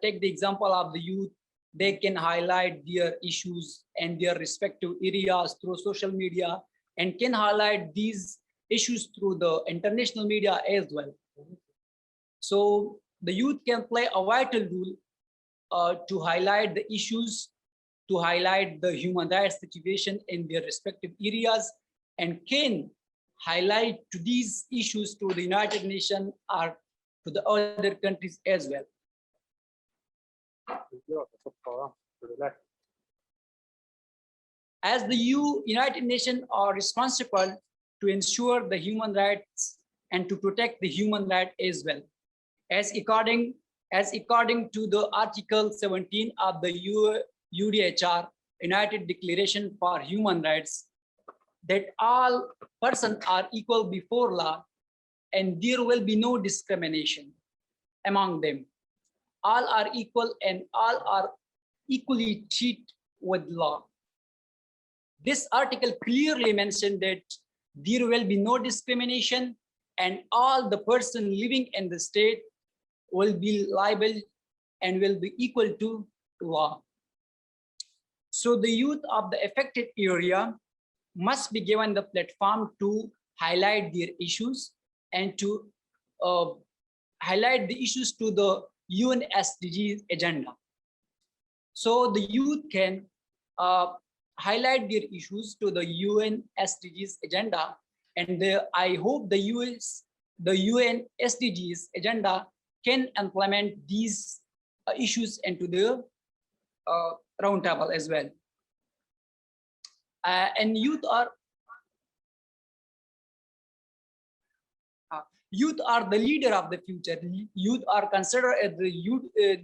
take the example of the youth, they can highlight their issues and their respective areas through social media, and can highlight these issues through the international media as well. So the youth can play a vital role to highlight the issues, to highlight the human rights situation in their respective areas, and can highlight to these issues to the United Nations or to the other countries as well. As the United Nations are responsible to ensure the human rights and to protect the human right as well. As according to the Article 17 of the UDHR, United Declaration for Human Rights, that all persons are equal before law and there will be no discrimination among them. All are equal and all are equally treated with law. This article clearly mentioned that there will be no discrimination and all the person living in the state will be liable and will be equal to law. So the youth of the affected area must be given the platform to highlight their issues and to highlight the issues to the UN SDGs agenda. So the youth can highlight their issues to the UN SDGs agenda, and I hope the UN SDGs agenda can implement these issues into the roundtable as well. And youth are the leader of the future. Youth are considered as the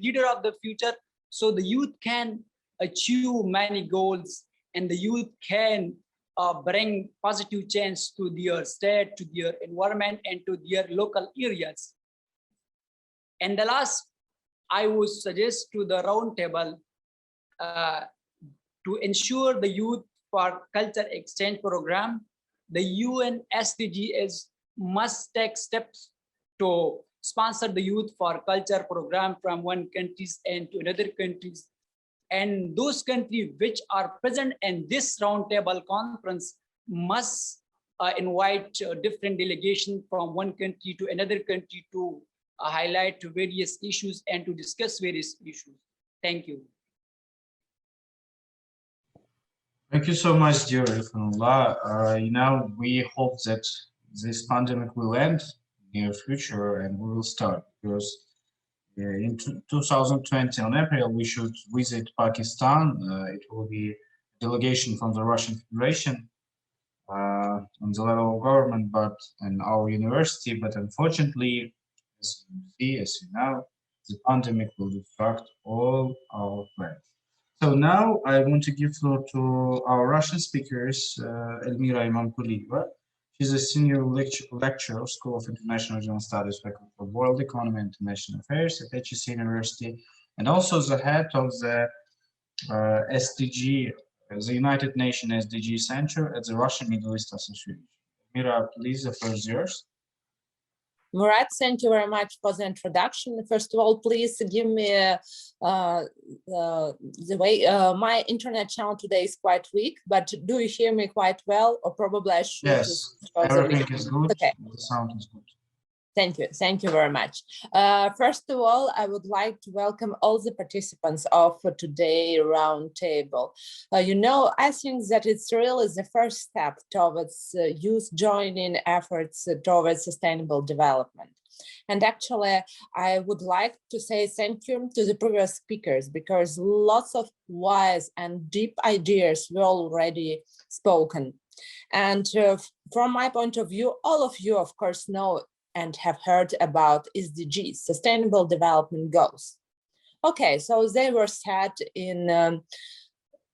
leader of the future. So the youth can achieve many goals, and the youth can bring positive change to their state, to their environment, and to their local areas. And the last, I would suggest to the roundtable to ensure the youth for culture exchange program, the UN SDGs must take steps to sponsor the youth for culture program from one countries and to another countries. And those countries which are present in this roundtable conference must invite different delegation from one country to another country to highlight various issues and to discuss various issues. Thank you. Thank you so much, dear Ifanullah. We hope that this pandemic will end in the near future and we will start, because in 2020 on April, we should visit Pakistan. It will be a delegation from the Russian Federation on the level of government, but in our university. But unfortunately, as you know, the pandemic will distract all our plans. So now I want to give floor to our Russian speakers, Elmira Imamkulieva. She's a senior lecturer, School of International Regional Studies, Faculty of World Economy and International Affairs at HEC University, and also the head of the SDG, the United Nations SDG Center at the Russian Middle East Association. Elmira, please, the floor is yours. Murat, thank you very much for the introduction. First of all, please give me the way my internet channel today is quite weak, but do you hear me quite well, or probably I should? Yes, everything is good. Okay. The sound is good. Thank you very much. First of all, I would like to welcome all the participants of today's roundtable. I think that it's really the first step towards youth joining efforts towards sustainable development. And actually, I would like to say thank you to the previous speakers, because lots of wise and deep ideas were already spoken. And from my point of view, all of you, of course, know and have heard about SDGs, Sustainable Development Goals. Okay, so they were set in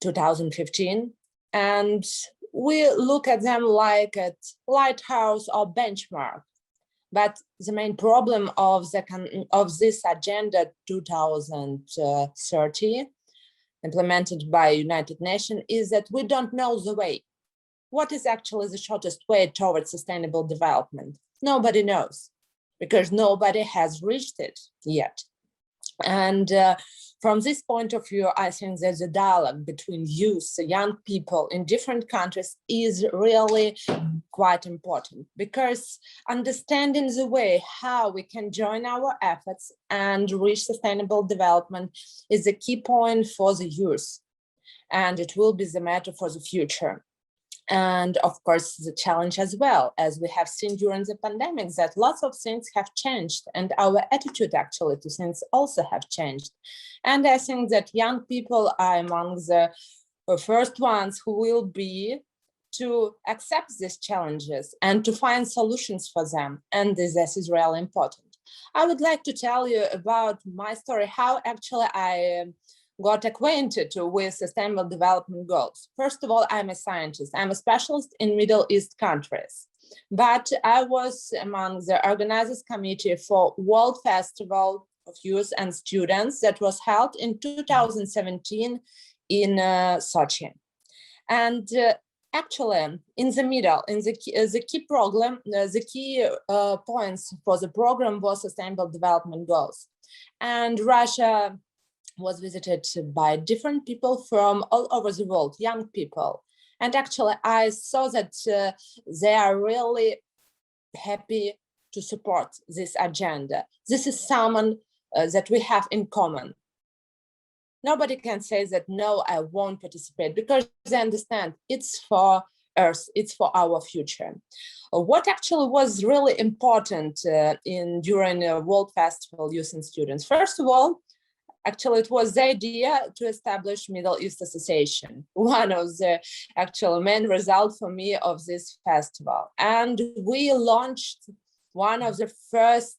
2015, and we look at them like a lighthouse or benchmark. But the main problem of this Agenda 2030, implemented by United Nations, is that we don't know the way. What is actually the shortest way towards sustainable development? Nobody knows, because nobody has reached it yet. And from this point of view, I think that the dialogue between youth, young people in different countries is really quite important, because understanding the way how we can join our efforts and reach sustainable development is a key point for the youth, and it will be the matter for the future. And of course, the challenge as well, as we have seen during the pandemic, that lots of things have changed, and our attitude actually to things also have changed. And I think that young people are among the first ones who will be to accept these challenges and to find solutions for them. And this is really important. I would like to tell you about my story, how actually I got acquainted with Sustainable Development Goals. First of all, I'm a scientist. I'm a specialist in Middle East countries, but I was among the organizers committee for World Festival of Youth and Students that was held in 2017 in Sochi. And actually, in the middle, in the key program, the key points for the program was Sustainable Development Goals. And Russia was visited by different people from all over the world, young people. And actually, I saw that they are really happy to support this agenda. This is someone that we have in common. Nobody can say that, no, I won't participate, because they understand it's for Earth, it's for our future. What actually was really important during World Festival Youth and Students? First of all, actually, it was the idea to establish Middle East Association, one of the actual main results for me of this festival. And we launched one of the first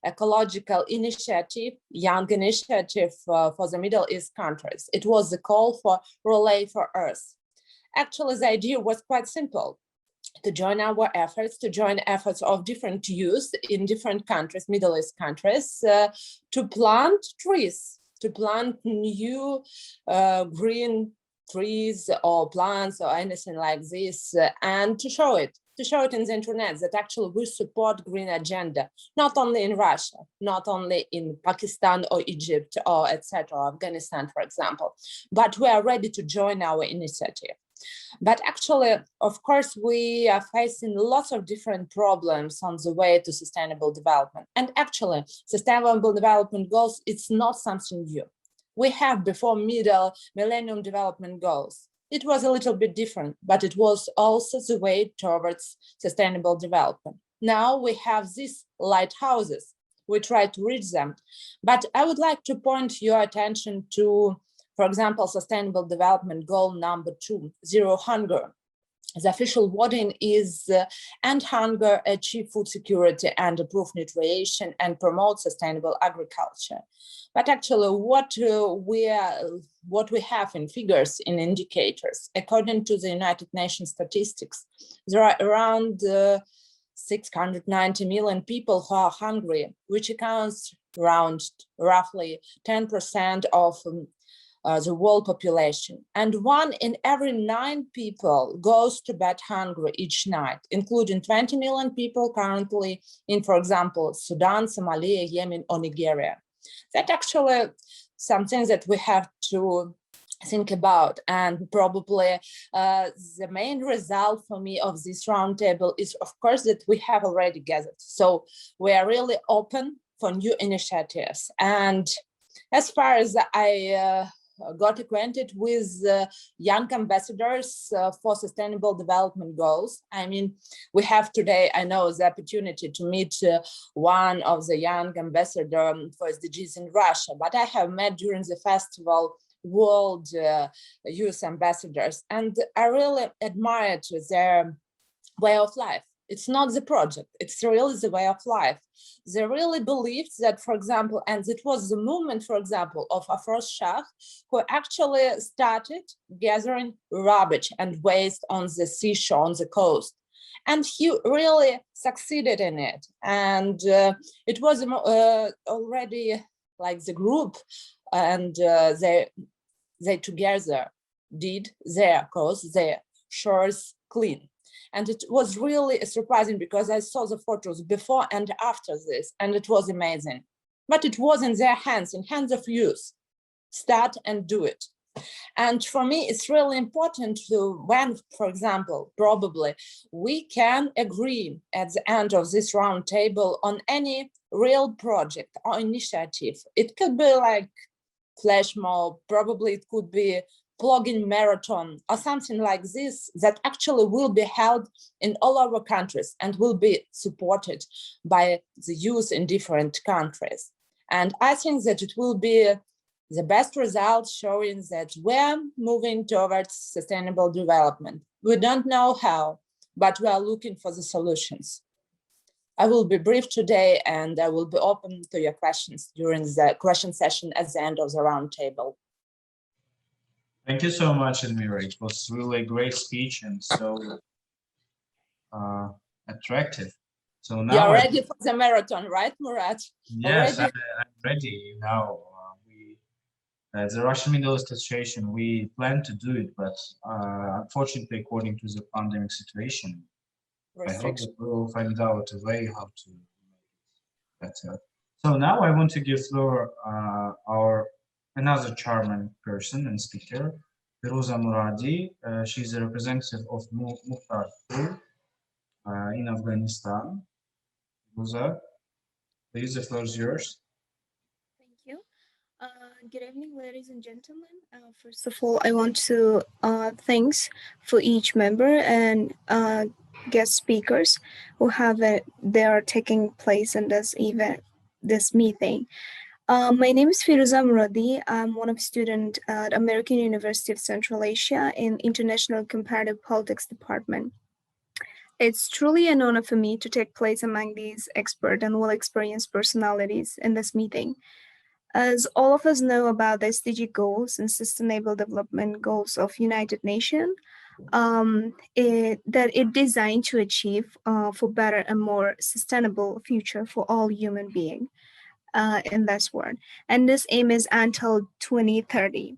ecological initiative, young initiative for the Middle East countries. It was the call for Relay for Earth. Actually, the idea was quite simple: to join our efforts, to join efforts of different youth in different countries, Middle East countries, to plant trees, to plant new green trees or plants or anything like this, and to show it in the internet that actually we support green agenda, not only in Russia, not only in Pakistan or Egypt or etc., Afghanistan, for example, but we are ready to join our initiative. But actually, of course, we are facing lots of different problems on the way to sustainable development. And actually, Sustainable Development Goals, it's not something new. We have before Millennium Development Goals. It was a little bit different, but it was also the way towards sustainable development. Now we have these lighthouses. We try to reach them. But I would like to point your attention to, for example, Sustainable Development Goal number 2, Zero Hunger. The official wording is end hunger, achieve food security, and improve nutrition, and promote sustainable agriculture. But actually, what we have in figures, in indicators, according to the United Nations statistics, there are around 690 million people who are hungry, which accounts around roughly 10% of the world population. And 1 in every 9 people goes to bed hungry each night, including 20 million people currently in, for example, Sudan, Somalia, Yemen, or Nigeria. That's actually something that we have to think about. And probably the main result for me of this roundtable is, of course, that we have already gathered. So we are really open for new initiatives. And as far as I got acquainted with young ambassadors for Sustainable Development Goals. I mean, we have today, I know, the opportunity to meet one of the young ambassadors for SDGs in Russia, but I have met during the festival world youth ambassadors, and I really admired their way of life. It's not the project, it's really the way of life. They really believed that, for example, and it was the movement, for example, of Afroz Shah, who actually started gathering rubbish and waste on the seashore, on the coast. And he really succeeded in it. And it was already like the group, and they together did their coast, their shores clean. And it was really surprising because I saw the photos before and after this, and it was amazing. but it was in their hands, in hands of youth. Start and do it. And for me, it's really important to when, for example, probably we can agree at the end of this roundtable on any real project or initiative. It could be like flash mob, probably it could be plugin marathon or something like this that actually will be held in all our countries and will be supported by the youth in different countries. And I think that it will be the best results showing that we're moving towards sustainable development. We don't know how, but we are looking for the solutions. I will be brief today and I will be open to your questions during the question session at the end of the roundtable. Thank you so much, Elmira. It was really a great speech and so attractive. So now you're ready for the marathon, right, Murat? Yes, I'm ready now. The Russian Middle East Association, we plan to do it, but unfortunately, according to the pandemic situation, I hope that we will find out a way how to make it better. So now I want to give floor our another charming person and speaker, Firuza Muradi. She's a representative of Mukhtar in Afghanistan. Firuza, please, the floor is yours. Thank you. Good evening, ladies and gentlemen. First of all, I want to thanks for each member and guest speakers who have they are taking place in this event, this meeting. My name is Firuza Muradi. I'm one of student at American University of Central Asia in International Comparative Politics Department. It's truly an honor for me to take place among these expert and well-experienced personalities in this meeting. As all of us know about the SDG goals and Sustainable Development Goals of United Nations, that it designed to achieve for better and more sustainable future for all human beings in this world. And this aim is until 2030.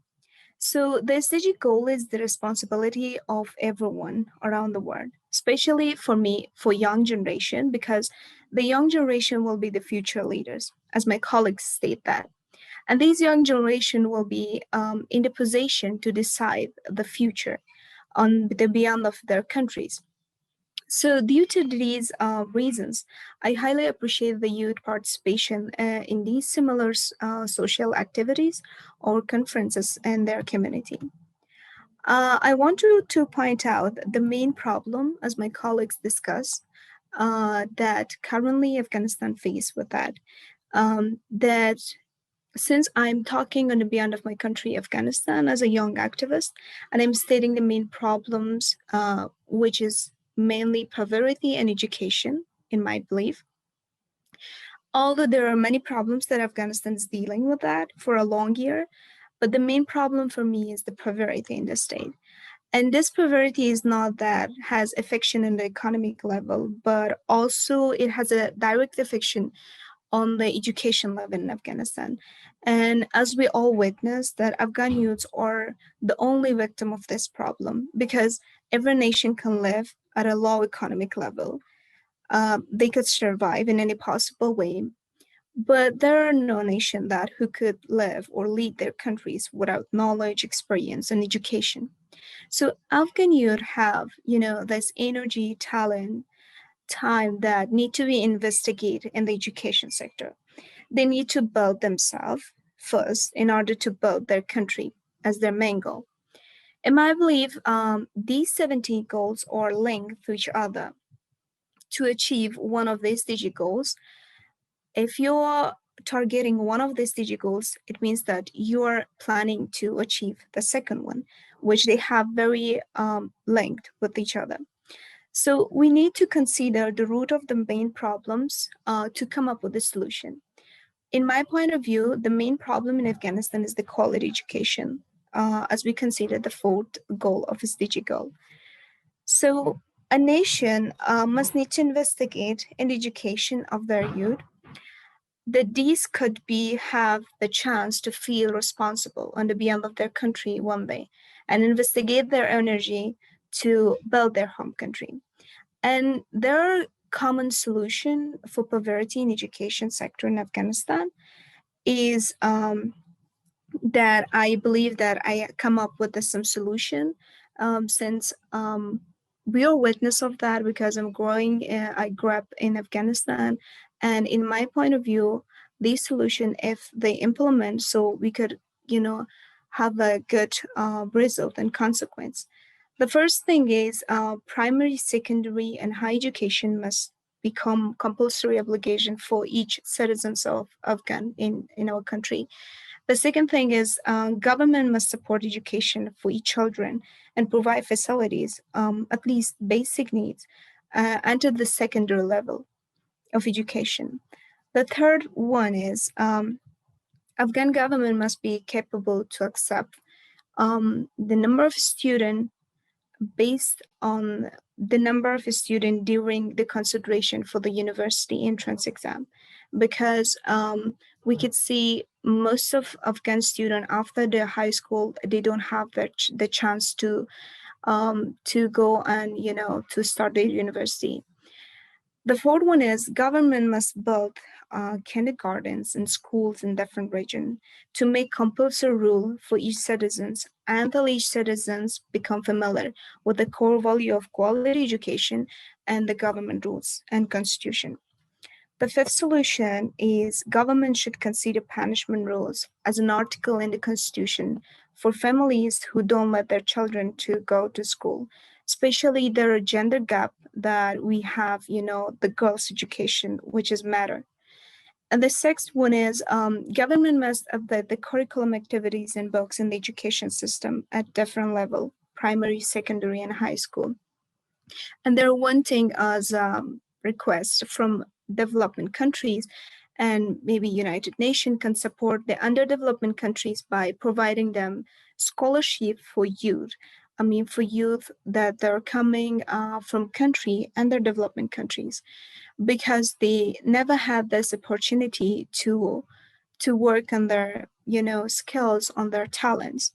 So the SDG goal is the responsibility of everyone around the world, especially for me, for young generation, because the young generation will be the future leaders, as my colleagues state that. And these young generation will be in the position to decide the future on the beyond of their countries. So due to these reasons, I highly appreciate the youth participation in these similar social activities or conferences in their community. I want to point out the main problem, as my colleagues discuss, that currently Afghanistan face with that, that since I'm talking on the beyond of my country, Afghanistan, as a young activist, and I'm stating the main problems, which is mainly poverty and education, in my belief. Although there are many problems that Afghanistan is dealing with that for a long year, but the main problem for me is the poverty in the state. And this poverty is not that has affection in the economic level, but also it has a direct affection on the education level in Afghanistan. And as we all witness that Afghan youths are the only victim of this problem because every nation can live at a low economic level. They could survive in any possible way, but there are no nation that who could live or lead their countries without knowledge, experience, and education. So Afghan youth have, this energy, talent, time that need to be investigated in the education sector. They need to build themselves first in order to build their country as their main goal. In my belief, these 17 goals are linked to each other. To achieve one of these SDG goals, if you're targeting one of the SDG goals, it means that you're planning to achieve the second one, which they have very linked with each other. So we need to consider the root of the main problems to come up with a solution. In my point of view, the main problem in Afghanistan is the quality education, as we consider the fourth goal of SDG goal. So a nation must need to investigate in the education of their youth, that these could have the chance to feel responsible on the beyond of their country one day and investigate their energy to build their home country. And there are common solution for poverty in education sector in Afghanistan is that I believe that I come up with some solution since we are witness of that because I'm growing, I grew up in Afghanistan, and in my point of view, this solution, if they implement, so we could, have a good result and consequence. The first thing is primary, secondary, and higher education must become compulsory obligation for each citizens of Afghan in our country. The second thing is government must support education for each children and provide facilities, at least basic needs, until the secondary level of education. The third one is Afghan government must be capable to accept the number of students based on the number of students during the consideration for the university entrance exam, because we could see most of Afghan students after their high school, they don't have the chance to go and to start their university. The fourth one is government must build kindergartens and schools in different regions to make compulsory rule for each citizens until each citizens become familiar with the core value of quality education and the government rules and constitution. The fifth solution is government should consider punishment rules as an article in the constitution for families who don't let their children to go to school, especially the gender gap that we have, the girls' education, which is matter. And the sixth one is government must update the curriculum activities and books in the education system at different level, primary, secondary, and high school. And they're wanting us requests from development countries, and maybe United Nations can support the underdeveloped countries by providing them scholarship for youth. For youth that they're coming from country under development countries, because they never had this opportunity to work on their skills, on their talents.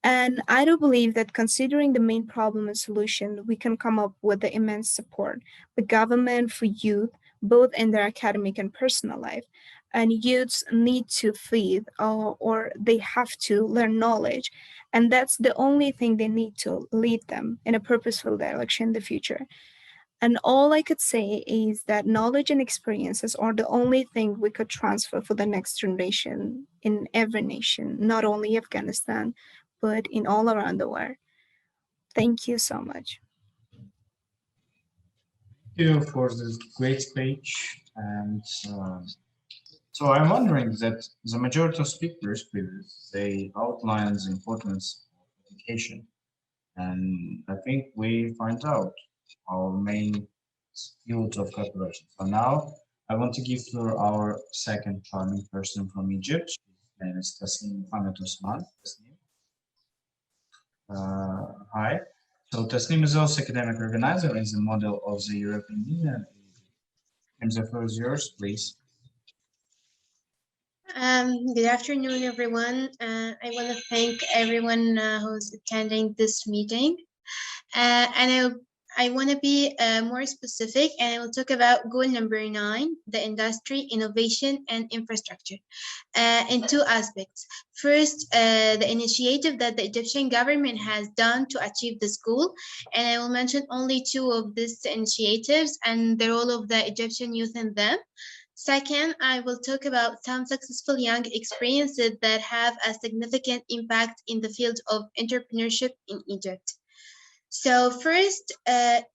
And I do believe that considering the main problem and solution, we can come up with the immense support, the government for youth, both in their academic and personal life. And youths need to feed or they have to learn knowledge. And that's the only thing they need to lead them in a purposeful direction in the future. And all I could say is that knowledge and experiences are the only thing we could transfer for the next generation in every nation, not only Afghanistan, but in all around the world. Thank you so much. Thank you for this great speech. And so I'm wondering that the majority of speakers, they outline the importance of education. And I think we find out our main field of cooperation. So now I want to give to our second charming person from Egypt. His name is Tasnim Mohamed Osman. Hi. So Tasnim is also academic organizer and the model of the European Union. And the floor is yours, please. Good afternoon, everyone. I want to thank everyone who's attending this meeting. And I want to be more specific, and I will talk about goal number 9, the industry, innovation, and infrastructure, in 2 aspects. First, the initiative that the Egyptian government has done to achieve this goal, and I will mention only 2 of these initiatives and the role of the Egyptian youth in them. Second, I will talk about some successful young experiences that have a significant impact in the field of entrepreneurship in Egypt. So first,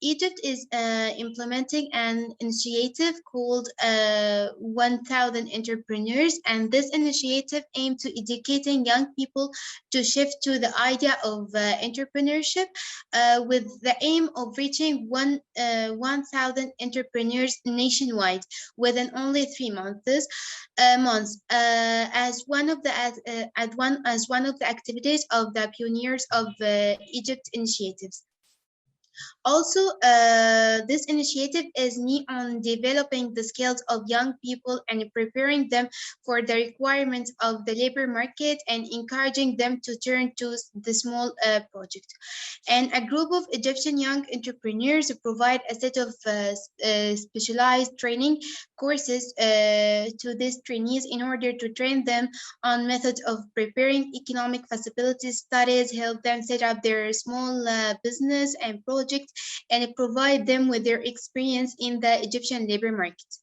Egypt is implementing an initiative called 1,000 Entrepreneurs, and this initiative aims to educating young people to shift to the idea of entrepreneurship with the aim of reaching 1,000 entrepreneurs nationwide within only 3 months. As one of the activities of the pioneers of Egypt initiatives. Also, this initiative is neat on developing the skills of young people and preparing them for the requirements of the labor market and encouraging them to turn to the small project. And a group of Egyptian young entrepreneurs provide a set of specialized training courses to these trainees in order to train them on methods of preparing economic feasibility studies, help them set up their small business and projects, and provide them with their experience in the Egyptian labor market.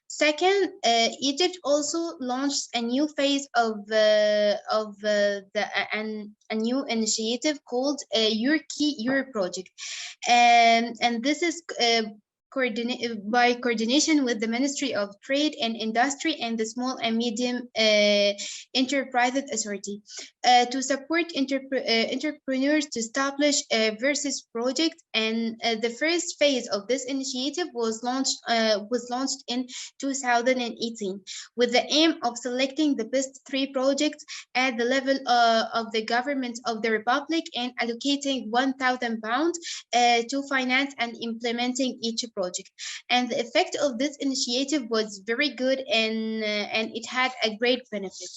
Second, Egypt also launched a new phase of a new initiative called Your Key Your Project, and this is by coordination with the Ministry of Trade and Industry and the Small and Medium Enterprises Authority to support entrepreneurs to establish versus projects. And the first phase of this initiative was launched in 2018 with the aim of selecting the best 3 projects at the level of the government of the Republic and allocating £1,000 to finance and implementing each project. And the effect of this initiative was very good, and it had a great benefit.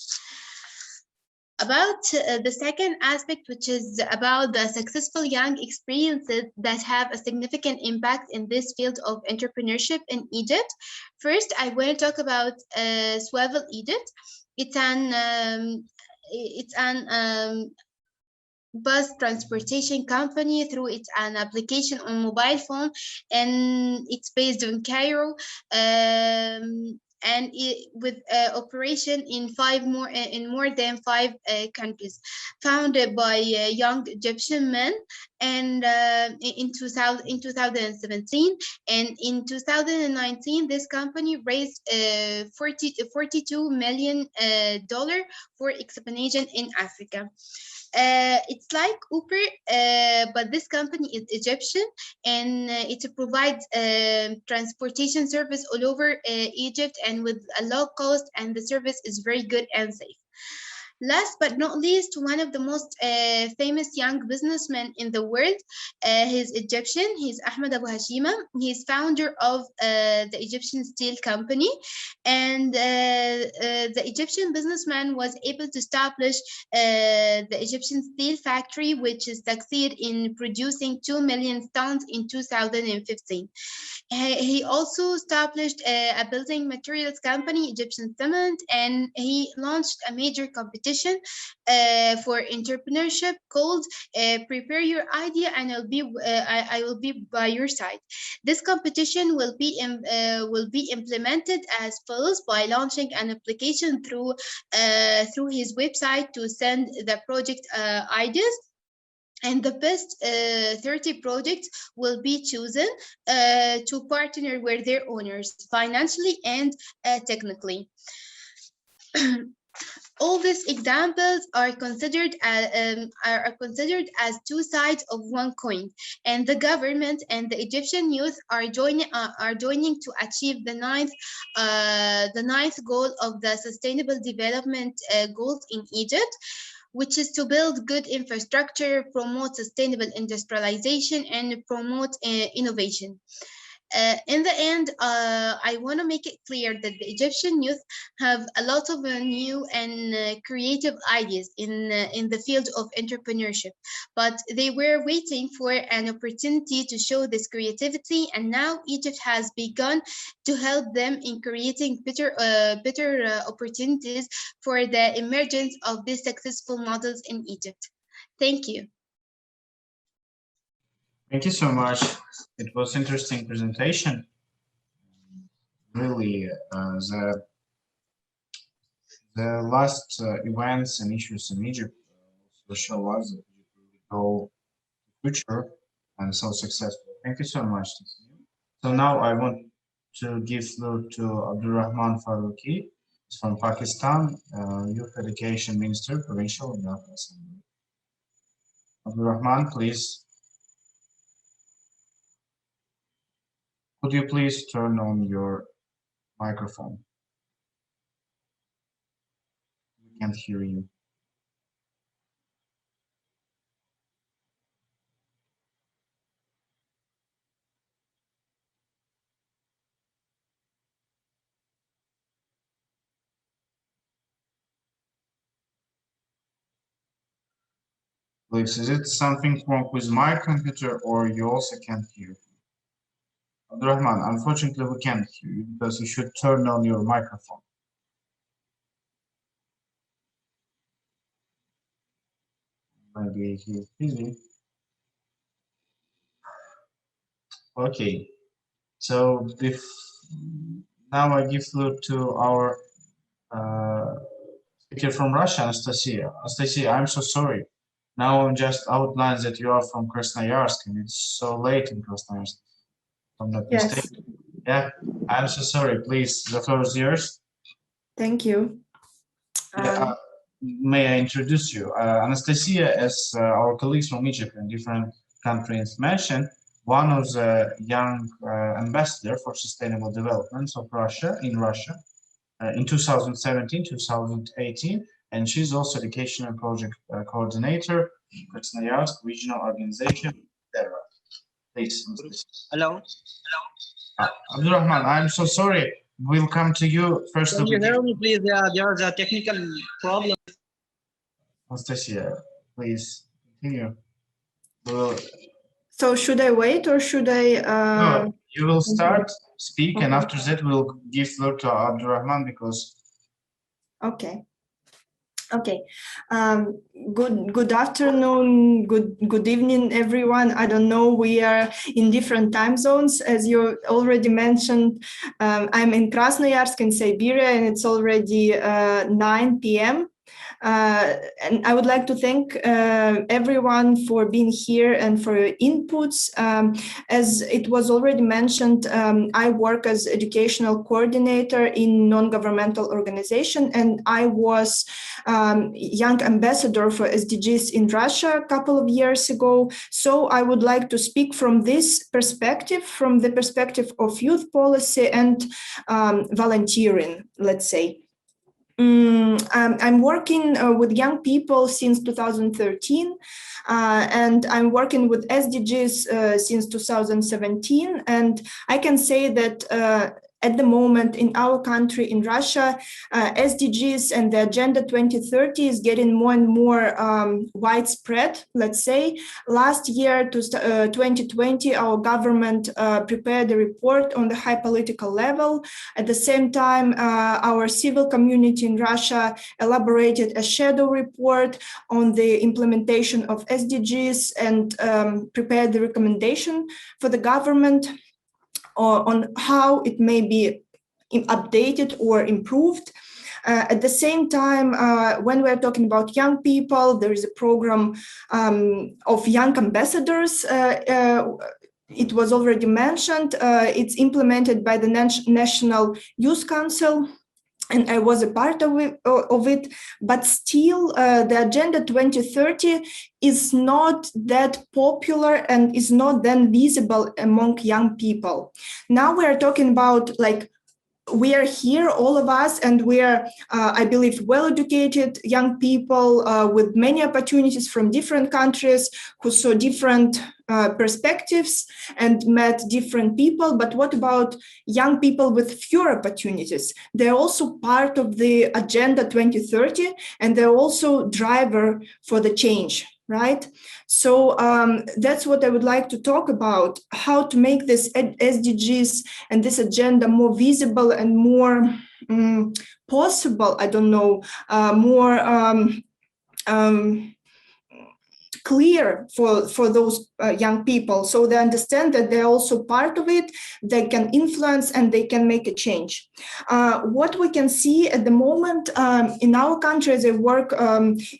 About the second aspect, which is about the successful young experiences that have a significant impact in this field of entrepreneurship in Egypt. First, I want to talk about Swavel Egypt. It's an bus transportation company through an application on mobile phone, and it's based in Cairo. And with operation in more than 5 countries, founded by young Egyptian men, and in 2017, and in 2019, this company raised $42 million for expansion in Africa. It's like Uber, but this company is Egyptian, and it provides transportation service all over Egypt and with a low cost, and the service is very good and safe. Last but not least, one of the most famous young businessmen in the world, he's Egyptian, he's Ahmed Abu Hashima. He's founder of the Egyptian Steel Company, and the Egyptian businessman was able to establish the Egyptian Steel Factory, which succeeded in producing 2 million tons in 2015. He also established a building materials company, Egyptian Cement, and he launched a major competition for entrepreneurship called Prepare Your Idea and I will be by your side. This competition will be implemented as follows: by launching an application through his website to send the project ideas. And the best 30 projects will be chosen to partner with their owners financially and technically. All these examples are considered as 2 sides of one coin, and the government and the Egyptian youth are joining to achieve the ninth goal of the Sustainable Development Goals in Egypt, which is to build good infrastructure, promote sustainable industrialization, and promote innovation. In the end, I want to make it clear that the Egyptian youth have a lot of new and creative ideas in the field of entrepreneurship, but they were waiting for an opportunity to show this creativity, and now Egypt has begun to help them in creating better opportunities for the emergence of these successful models in Egypt. Thank you. Thank you so much. It was interesting presentation. Really, the last events and issues in Egypt also show us that Egypt really go to the future and so successful. Thank you so much. So now I want to give floor to Abdulrahman Faruqi. He's from Pakistan, Youth Education Minister, Provincial in Afghanistan. Abdulrahman, please. Could you please turn on your microphone? We can't hear you. Please, is it something wrong with my computer or you also can't hear? Abdurrahman, unfortunately we can't hear you because you should turn on your microphone. Maybe he's busy. Okay, so if now I give floor to our speaker from Russia, Anastasia. Anastasia, I'm so sorry. Now I'm just outlines that you are from Krasnoyarsk and it's so late in Krasnoyarsk. If I'm not Yes. mistaken. Yeah, I'm so sorry. Please, the floor is yours. Thank you. May I introduce you? Anastasia, as our colleagues from Egypt and different countries mentioned, one of the young ambassador for sustainable development of Russia in Russia in 2017, 2018, and she's also educational project coordinator, Krasnoyarsk Regional Organization, etc. Please, Anastasia. Hello. Abdurrahman, I'm so sorry. We'll come to you first. Can you hear me, please? There is a technical problem. Anastasia, please continue. So should I wait or should I? No, you will start, speak, okay. And after that we'll give floor to Abdurrahman because. Okay. Okay. Good afternoon. Good evening, everyone. I don't know. We are in different time zones, as you already mentioned. I'm in Krasnoyarsk in Siberia, and it's already 9 p.m. And I would like to thank everyone for being here and for your inputs. As it was already mentioned, I work as educational coordinator in non-governmental organization, and I was young ambassador for SDGs in Russia a couple of years ago. So I would like to speak from this perspective, from the perspective of youth policy and volunteering, let's say. I'm working with young people since 2013, and I'm working with SDGs since 2017. And I can say that at the moment in our country, in Russia, SDGs and the Agenda 2030 is getting more and more widespread, let's say. Last year, 2020, our government prepared a report on the high political level. At the same time, our civil community in Russia elaborated a shadow report on the implementation of SDGs and prepared the recommendation for the government on how it may be updated or improved. At the same time, when we're talking about young people, there is a program of young ambassadors. It was already mentioned. It's implemented by the National Youth Council, and I was a part of it, but still the Agenda 2030 is not that popular and is not then visible among young people. Now we are talking about like, we are here, all of us, and we are, I believe, well-educated young people with many opportunities from different countries who saw different perspectives and met different people. But what about young people with fewer opportunities? They're also part of the Agenda 2030, and they're also driver for the change, right? So that's what I would like to talk about, how to make this SDGs and this agenda more visible and more possible, I don't know, more clear for those young people, so they understand that they're also part of it, they can influence and they can make a change. What we can see at the moment in our country as I work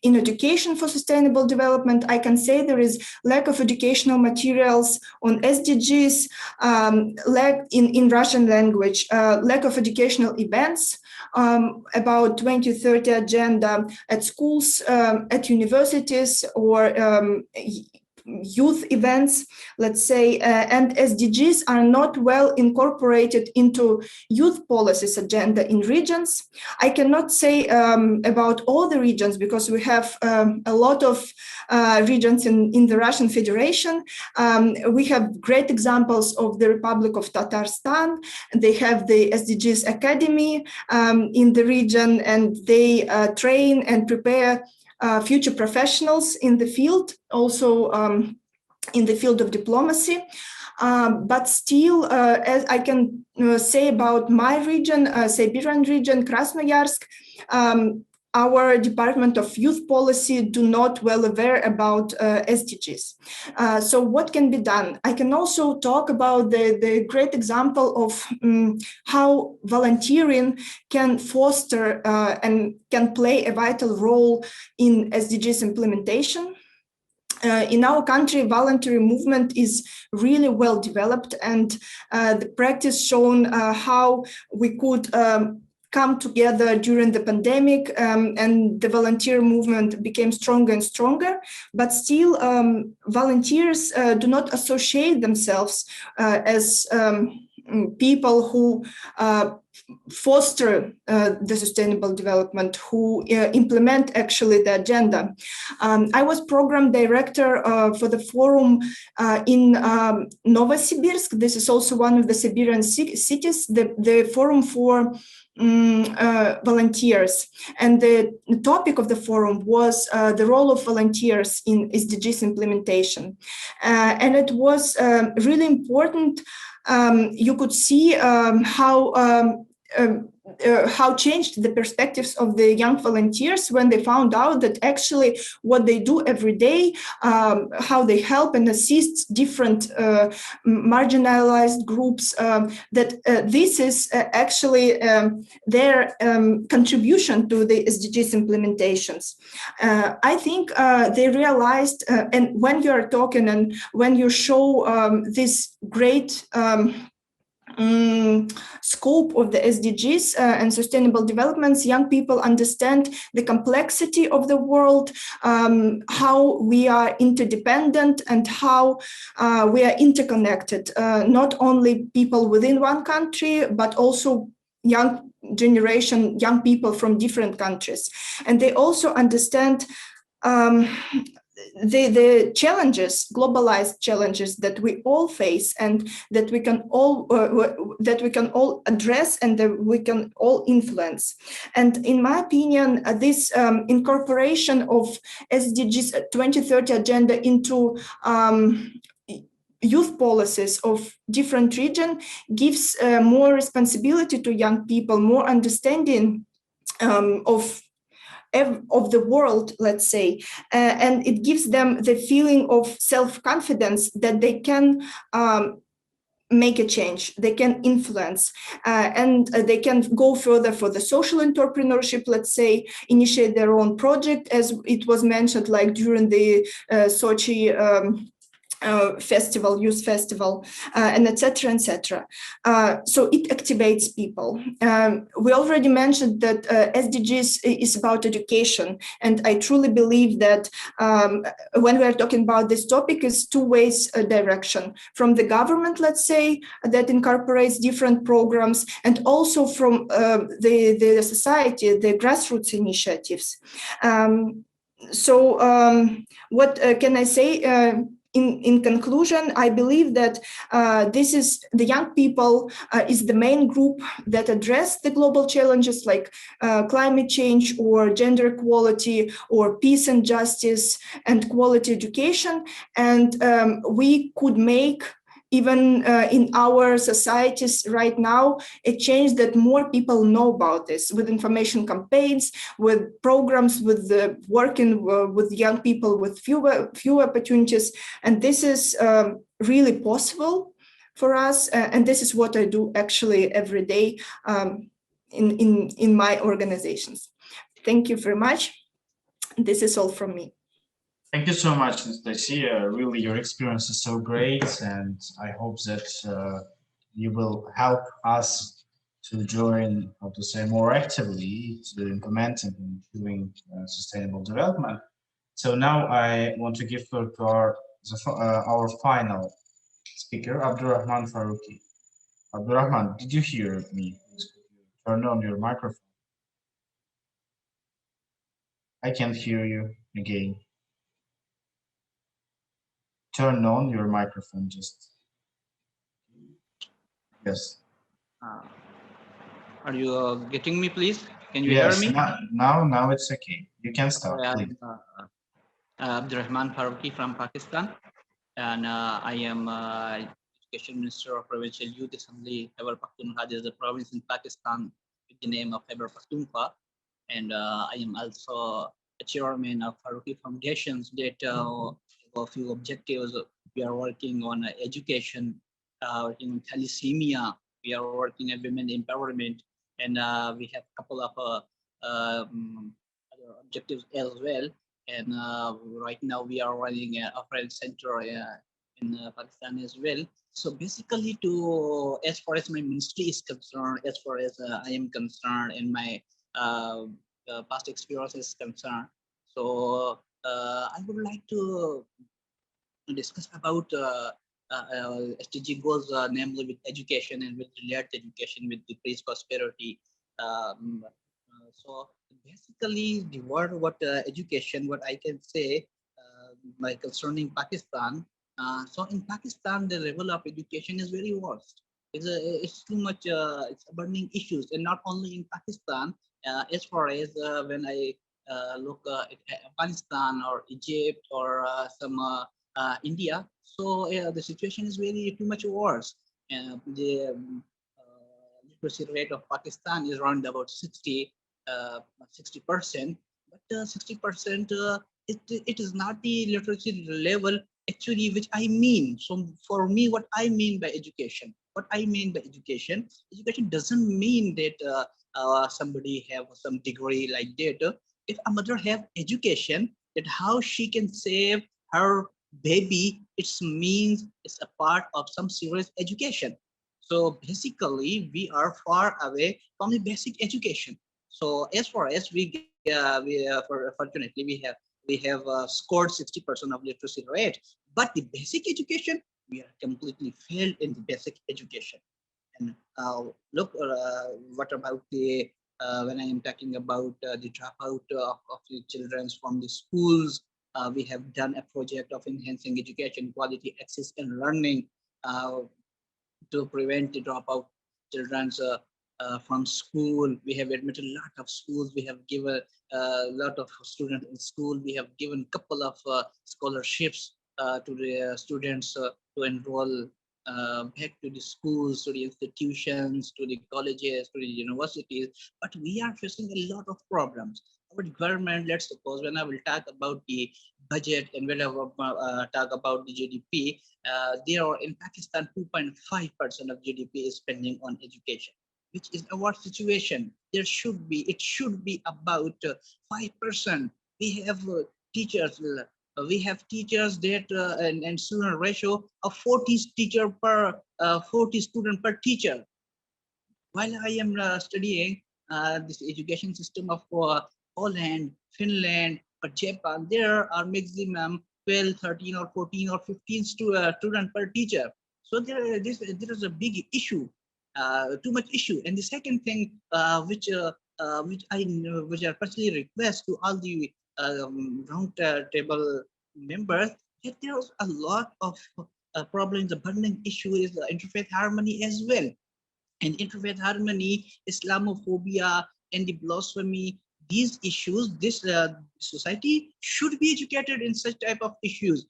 in education for sustainable development, I can say there is lack of educational materials on SDGs, lack in Russian language, lack of educational events about 2030 agenda at schools, at universities, or youth events, let's say, and SDGs are not well incorporated into youth policies agenda in regions. I cannot say about all the regions because we have a lot of regions in the Russian Federation. We have great examples of the Republic of Tatarstan. They have the SDGs Academy in the region, and they train and prepare future professionals in the field, also in the field of diplomacy. But still, as I can say about my region, Siberian region, Krasnoyarsk, our Department of Youth Policy do not well aware about SDGs. So what can be done? I can also talk about the great example of how volunteering can foster and can play a vital role in SDGs implementation. In our country, voluntary movement is really well developed, and the practice shown how we could come together during the pandemic, and the volunteer movement became stronger and stronger. But still, volunteers do not associate themselves as people who foster the sustainable development, who implement actually the agenda. I was program director for the forum in Novosibirsk. This is also one of the Siberian cities, the forum for volunteers. And the topic of the forum was the role of volunteers in SDGs implementation. And it was really important. You could see how changed the perspectives of the young volunteers when they found out that actually what they do every day, how they help and assist different marginalized groups, that this is actually their contribution to the SDGs implementations. I think they realized, and when you are talking and when you show this great scope of the SDGs and sustainable developments, young people understand the complexity of the world, how we are interdependent and how we are interconnected, not only people within one country, but also young generation, young people from different countries. And they also understand the challenges, globalized challenges that we all face, and that we can all address and that we can all influence. And in my opinion, this incorporation of SDGs 2030 agenda into youth policies of different regions gives more responsibility to young people, more understanding of the world, let's say, and it gives them the feeling of self-confidence that they can make a change, they can influence, and they can go further for the social entrepreneurship, let's say, initiate their own project, as it was mentioned, like during the Sochi festival, youth festival, and etc., etc. So it activates people. We already mentioned that SDGs is about education, and I truly believe that when we are talking about this topic, is two ways direction from the government, let's say, that incorporates different programs, and also from the society, the grassroots initiatives. What can I say? In conclusion, I believe that this is the young people is the main group that address the global challenges like climate change or gender equality or peace and justice and quality education. And we could make even in our societies right now, a change that more people know about this, with information campaigns, with programs, with working with young people with few opportunities. And this is really possible for us. And this is what I do actually every day in my organizations. Thank you very much. This is all from me. Thank you so much, Anastasia. Really, your experience is so great, and I hope that you will help us to join, how to say, more actively to implementing and doing sustainable development. So now I want to give word to our final speaker, Abdurrahman Faruqi. Abdurrahman, did you hear me? Turn on your microphone. I can't hear you again. Turn on your microphone, just. Yes. Are you getting me, please? Can you Yes, hear me? now it's okay. You can start, please. Abdurrahman Faruqi from Pakistan, and I am Education Minister of Provincial Youth Assembly, Khyber Pakhtunkhwa. There is a province in Pakistan with the name of Khyber Pakhtunkhwa, and I am also a chairman of Faruqi Foundations that have a few objectives. We are working on education, working on thalassemia. We are working on women empowerment, and we have a couple of other objectives as well. And right now we are running a reference center in Pakistan as well. So basically, as far as my ministry is concerned, as far as I am concerned, and my past experience is concerned, so I would like to discuss about SDG goals, namely with education and with related education with the peace prosperity. So basically, the word what education, what I can say by concerning Pakistan. So in Pakistan, the level of education is very worst. It's too much. It's burning issues, and not only in Pakistan. As far as when I look at Afghanistan or Egypt or some India, so the situation is very too much worse. The literacy rate of Pakistan is around about 60%, but 60% it is not the literacy level actually which I mean. So for me, what I mean by education, education doesn't mean that somebody have some degree like that. If a mother have education, that how she can save her baby, it means it's a part of some serious education. So basically, we are far away from the basic education. So as far as fortunately we have scored 60% of literacy rate, but the basic education, we are completely failed in the basic education. And look, what about the when I am talking about the dropout of the children from the schools? We have done a project of enhancing education quality, access, and learning to prevent the dropout children from school. We have admitted a lot of schools. We have given a lot of students in school. We have given a couple of scholarships to the students to enroll back to the schools, to the institutions, to the colleges, to the universities. But we are facing a lot of problems. Our government, let's suppose, when I will talk about the budget and when I will talk about the GDP, there are in Pakistan 2.5% of GDP is spending on education, which is our situation. It should be about 5%. We have teachers. We have teachers that and student ratio of 40 teacher per 40 student per teacher. While I am studying this education system of Poland, Finland, or Japan, there are maximum 12, 13, or 14, or 15 students per teacher. So there is a big issue, too much issue. And the second thing, which I personally request to all the round table members, that there's a lot of problems. The burning issue is the interfaith harmony as well. And interfaith harmony, Islamophobia, and the blasphemy, these issues, this society should be educated in such type of issues.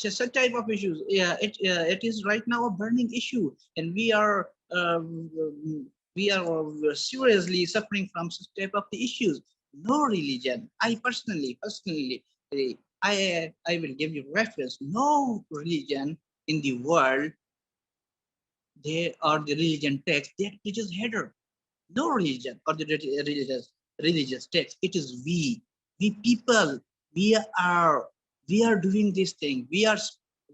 Yeah, it is right now a burning issue, and we are seriously suffering from such type of the issues. No religion. I personally, I will give you reference. No religion in the world, they are the religion text that teaches header. No religion or the religious text. It is we people. We are doing this thing. We are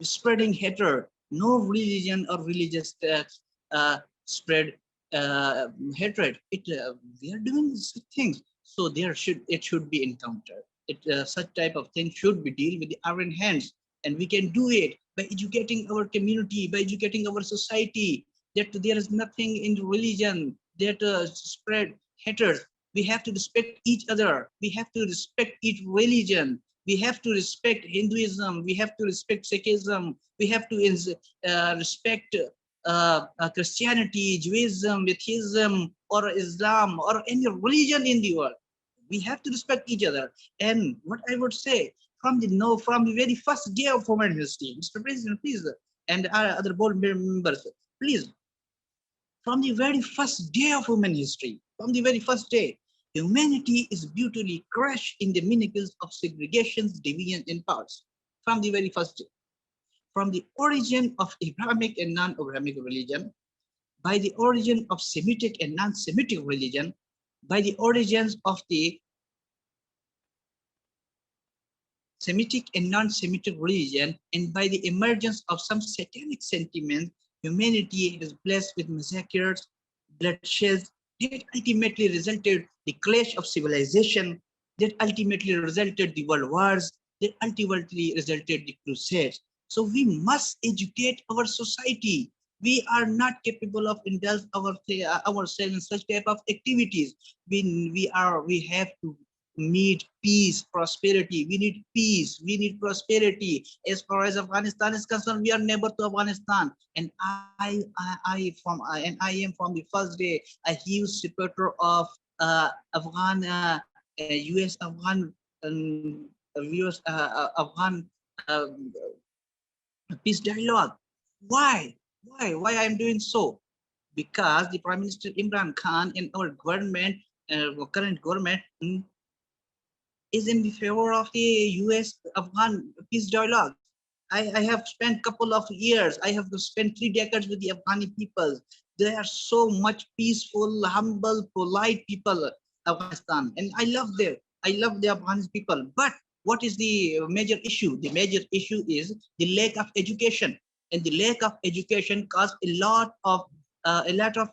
spreading hatred. No religion or religious text spread hatred. We are doing such things. So it should be encountered. Such type of thing should be dealt with our hands, and we can do it by educating our community, by educating our society, that there is nothing in religion that spread hatred. We have to respect each other. We have to respect each religion. We have to respect Hinduism. We have to respect Sikhism. We have to respect Christianity, Judaism, Atheism, or Islam or any religion in the world. We have to respect each other. And what I would say, from the very first day of human history, Mr. President, please, and other board members, please, from the very first day of human history, from the very first day, humanity is beautifully crushed in the manacles of segregations, division, and powers. From the very first day, from the origin of Abrahamic and non-Abrahamic religion, by the origin of Semitic and non-Semitic religion, by the origins of the Semitic and non-Semitic religion, and by the emergence of some satanic sentiments, humanity is blessed with massacres, bloodshed, that ultimately resulted the clash of civilization, that ultimately resulted the world wars, that ultimately resulted the crusades. So we must educate our society. We are not capable of indulge ourselves in such type of activities. We have to need peace, prosperity. We need peace. We need prosperity. As far as Afghanistan is concerned, we are neighbor to Afghanistan, and I am from the first day a huge supporter of US Afghan peace dialogue. Why I am doing so? Because the Prime Minister Imran Khan and our government, current government, is in the favor of the US Afghan peace dialogue. I have spent a couple of years, I have spent 3 decades with the Afghani people. They are so much peaceful, humble, polite people, Afghanistan, and I love the Afghan people. But what is the major issue? The major issue is the lack of education, and the lack of education caused a lot of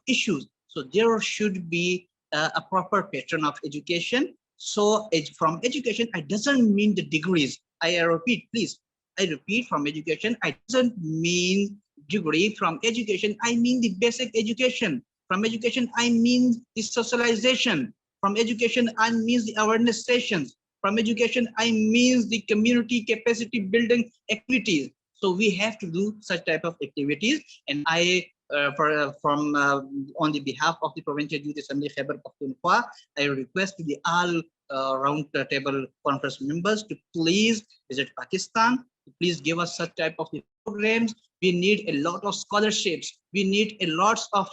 issues. So there should be a proper pattern of education. So from education, I doesn't mean the degrees. I repeat, please. I repeat, from education, I doesn't mean degree. From education, I mean the basic education. From education, I mean the socialization. From education, I mean the awareness sessions. From education, I mean the community capacity building activities. So we have to do such type of activities. And I, on the behalf of the Provincial Youth Assembly Khyber Pakhtunkhwa, I request to the all round table conference members to please visit Pakistan. Please give us such type of programs. We need a lot of scholarships. We need a lot of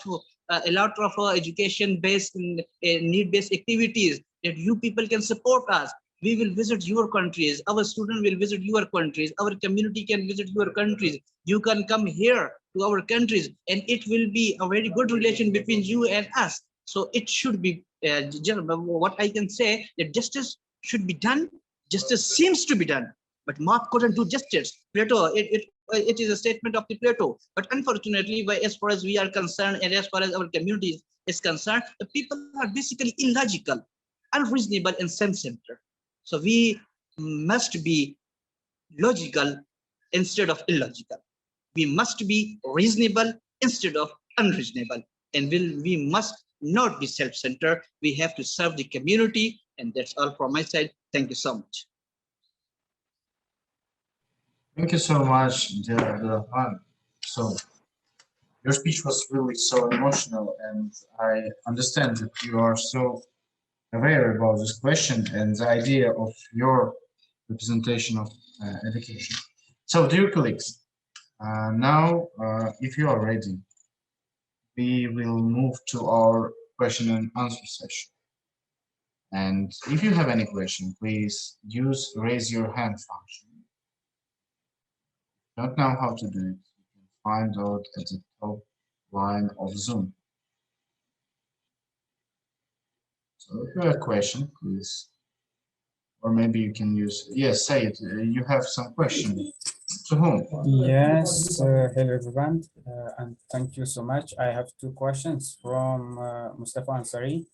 education-based, need-based activities that you people can support us. We will visit your countries. Our students will visit your countries. Our community can visit your countries. You can come here to our countries, and it will be a very good relation between you and us. So it should be, what I can say, that justice should be done. Justice seems to be done, but Mark couldn't do justice. Plato, it is a statement of the Plato. But unfortunately, as far as we are concerned, and as far as our community is concerned, the people are basically illogical, unreasonable, and self-centered. So we must be logical instead of illogical. We must be reasonable instead of unreasonable. And we must not be self-centered. We have to serve the community. And that's all from my side. Thank you so much. Thank you so much, Abdurrahman. So your speech was really so emotional, and I understand that you are so aware about this question and the idea of your representation of education. So, dear colleagues, now, if you are ready, we will move to our question and answer session. And if you have any question, please use raise your hand function. Don't know how to do it, you can find out at the top line of Zoom. So if you have a question, please, or maybe you can use, yes, say it, you have some question. To whom? Yes, hello everyone, and thank you so much. I have 2 questions from Mustafa Ansari.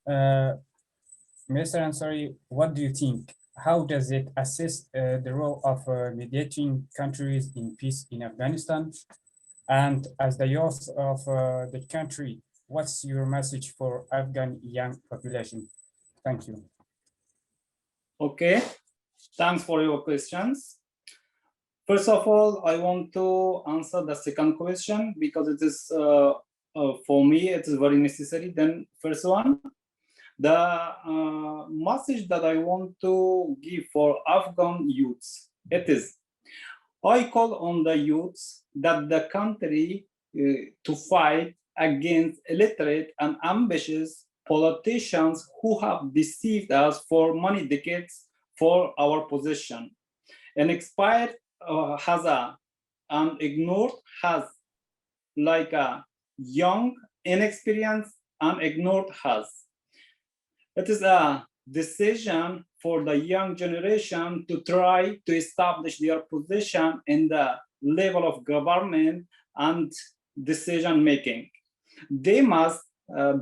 Mr. Ansari, what do you think? How does it assist the role of mediating countries in peace in Afghanistan? And as the youth of the country, what's your message for Afghan young population? Thank you. Okay, thanks for your questions. First of all, I want to answer the second question because it is for me, it is very necessary. Then first one, the message that I want to give for Afghan youths, it is, I call on the youths that the country to fight against illiterate and ambitious politicians who have deceived us for many decades for our position and expired has and ignored has like a young, inexperienced, and ignored has. It is a decision for the young generation to try to establish their position in the level of government and decision making. They must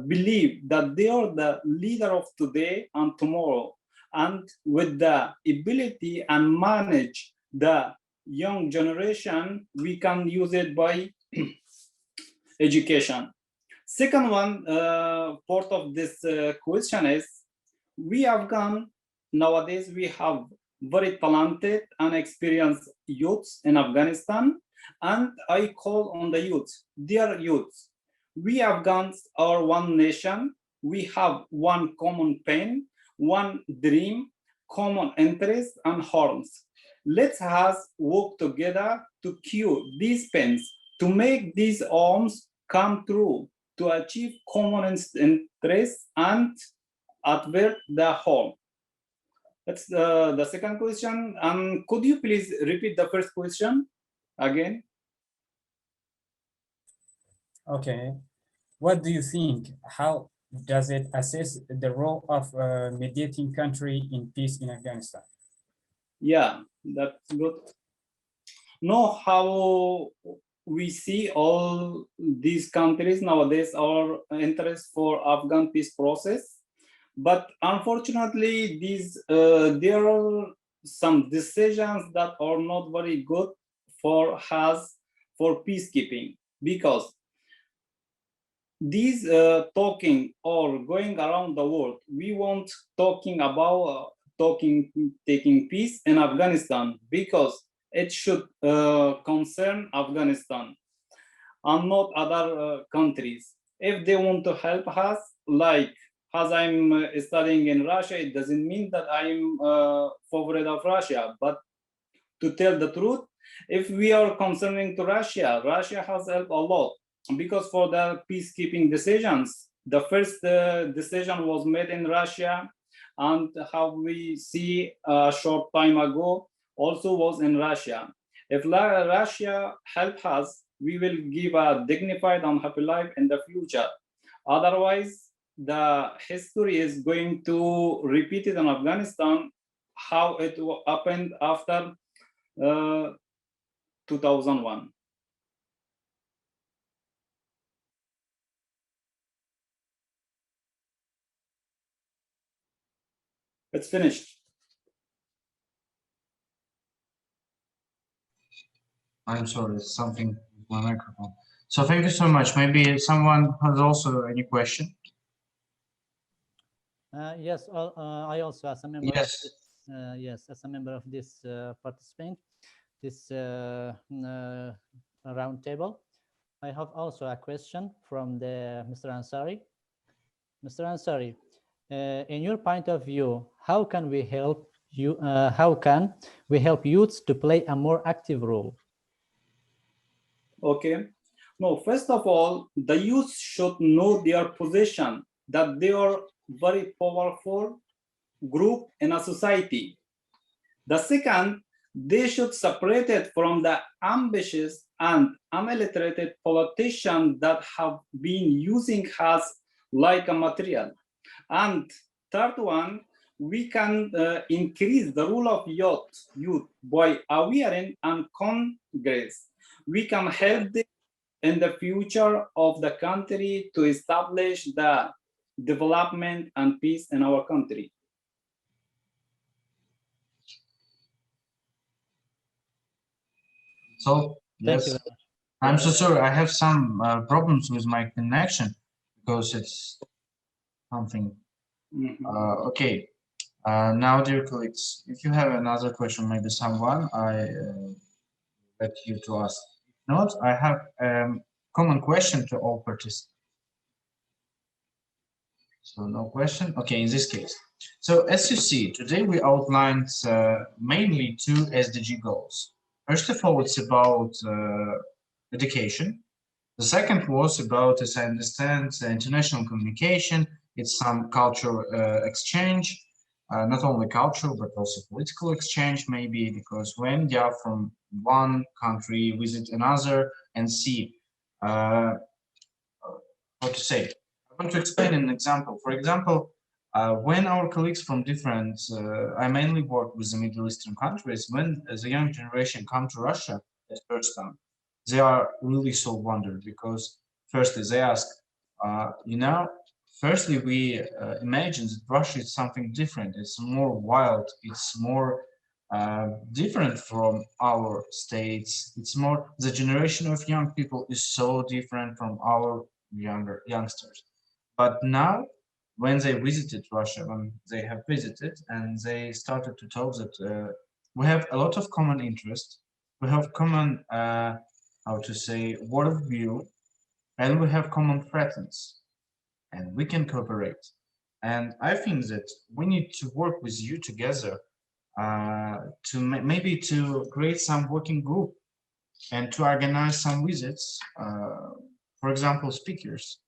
believe that they are the leader of today and tomorrow, and with the ability and manage the young generation, we can use it by education. Second one, part of this question is, we Afghan nowadays, we have very talented and experienced youths in Afghanistan, and I call on the youths, dear youths, we Afghans are one nation, we have one common pain, one dream, common interests and harms. Let us work together to cure these pains, to make these arms come true, to achieve common interests and avert the harm. That's the second question. Could you please repeat the first question again? Okay. What do you think? How does it assess the role of a mediating country in peace in Afghanistan? Yeah, that's good. Know how we see all these countries nowadays are interest for Afghan peace process, but unfortunately, there are some decisions that are not very good for us for peacekeeping, because these talking or going around the world, we want talking about taking peace in Afghanistan, because it should concern Afghanistan and not other countries. If they want to help us, like as I'm studying in Russia, it doesn't mean that I'm favorite of Russia, but to tell the truth, if we are concerning to Russia, Russia has helped a lot, because for the peacekeeping decisions, the first decision was made in Russia, and how we see a short time ago also was in Russia. If Russia help us, we will give a dignified and happy life in the future. Otherwise, the history is going to repeat it in Afghanistan, how it happened after 2001. It's finished. I'm sorry, it's something with my microphone. So thank you so much. Maybe someone has also any question? Yes, I also, as a member yes. of this, yes, as a member of this participant, this round table, I have also a question from the Mr. Ansari. Mr. Ansari, in your point of view, how can we help you? How can we help youths to play a more active role? Okay. No, first of all, the youth should know their position, that they are very powerful group in a society. The second, they should separate it from the ambitious and unilliterated politicians that have been using us like a material. And third one, we can increase the role of youth by awareness and Congress. We can help them in the future of the country to establish the development and peace in our country. So, yes, I'm so sorry. I have some problems with my connection because it's something. Okay. Now, dear colleagues, if you have another question, maybe someone, I let you to ask. If not, I have common question to all participants? So no question. Okay, in this case. So as you see, today we outlined mainly two SDG goals. First of all, it's about education. The second was about, as I understand, international communication. It's some cultural exchange, not only cultural, but also political exchange, maybe, because when you are from one country, visit another and see, how to say, I want to explain an example. For example, when our colleagues from different, I mainly work with the Middle Eastern countries, when the young generation come to Russia at first time, they are really so wondered because firstly they ask, you know, firstly we imagine that Russia is something different. It's more wild. It's more different from our states. It's more, the generation of young people is so different from our youngsters. But now, when they visited Russia, when they have visited and they started to talk that we have a lot of common interest, we have common, how to say, worldview, and we have common threats, and we can cooperate. And I think that we need to work with you together to maybe to create some working group and to organize some visits. For example, speakers.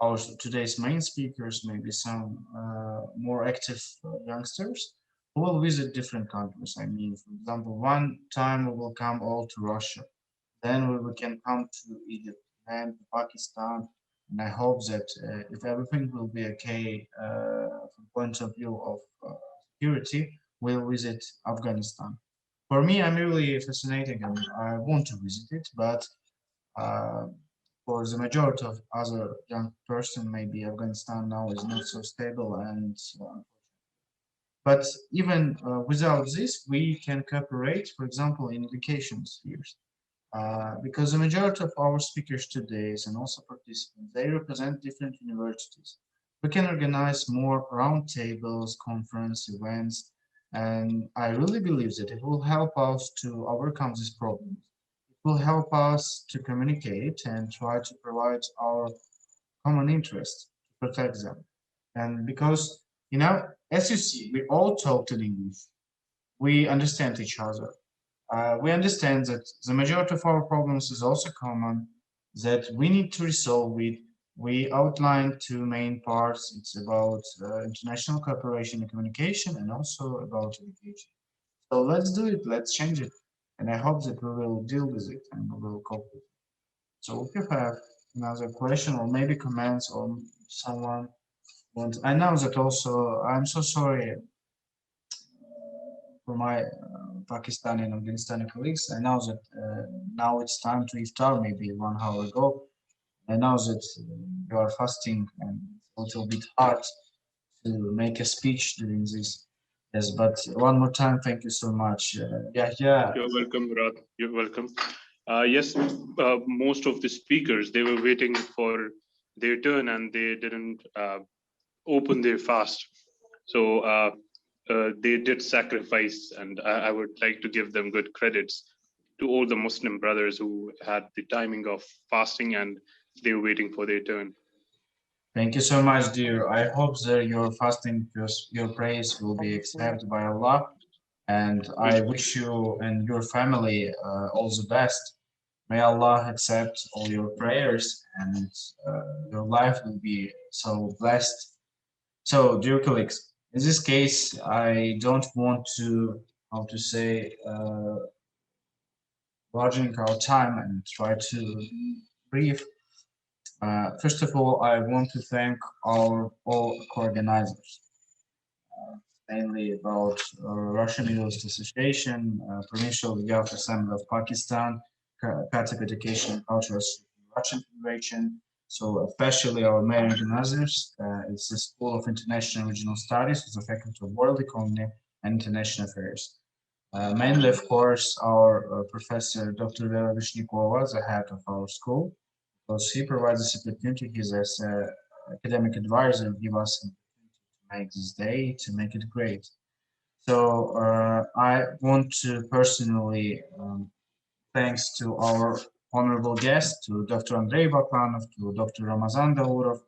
Our today's main speakers, maybe some more active youngsters who will visit different countries. I mean, for example, one time we will come all to Russia, then we can come to Egypt, then to Pakistan, and I hope that if everything will be okay from point of view of security, we'll visit Afghanistan. For me, I'm really fascinated and I want to visit it, but uh, for the majority of other young person, maybe Afghanistan now is not so stable and but even without this, we can cooperate, for example, in education spheres. Because the majority of our speakers today and also participants, they represent different universities. We can organize more roundtables, conference events, and I really believe that it will help us to overcome these problems. It will help us to communicate and try to provide our common interest to protect them. And because, you know, as you see, we all talk in English. We understand each other. We understand that the majority of our problems is also common, that we need to resolve it. We outlined two main parts. It's about international cooperation and communication and also about education. So let's do it, let's change it. And I hope that we will deal with it and we will cope with it. So if you have another question or maybe comments on someone wants, I know that also, I'm so sorry for my Pakistani and Afghanistani colleagues. I know that now it's time to iftar, maybe 1 hour ago. I know that you are fasting and it's a little bit hard to make a speech during this. Yes, but one more time, thank you so much. Yeah. You're welcome, Murad. You're welcome. Yes, most of the speakers, they were waiting for their turn and they didn't open their fast. So they did sacrifice, and I would like to give them good credits to all the Muslim brothers who had the timing of fasting and they were waiting for their turn. Thank you so much, dear. I hope that your fasting, your prayers will be accepted by Allah. And I wish you and your family all the best. May Allah accept all your prayers and your life will be so blessed. So, dear colleagues, in this case, I don't want to, how to say, lodging our time and try to brief. First of all, I want to thank our all co-organizers, mainly about Russian Middle East Association, Provincial Youth Assembly of Pakistan, Khatib Education and Cultural Russian Federation. So especially our main organizers, it's the School of International and Regional Studies, it's the Faculty of World Economy and International Affairs. Mainly, of course, our professor, Dr. Vera Vishnikova, the head of our school, because he provides this opportunity, he's as academic advisor, and give us an opportunity to make this day, to make it great. So I want to personally, thanks to our honorable guests, to Dr. Andrei Bakanov, to Dr. Ramazan Daurov,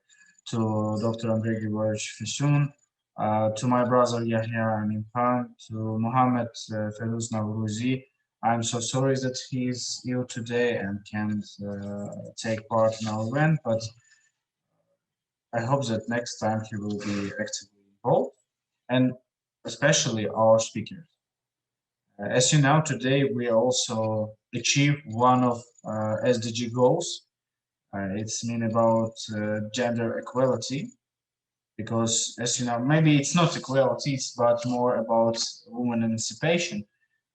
to Dr. Andrei Grigorьевич Fisun, to my brother Yahya Aminpan, to Mohammed Feruz Navruzi. I'm so sorry that he's ill today and can't take part in our event, but I hope that next time he will be actively involved, and especially our speakers. As you know, today we also achieved one of SDG goals. It's mean about gender equality, because as you know, maybe it's not equality, it's but more about women emancipation.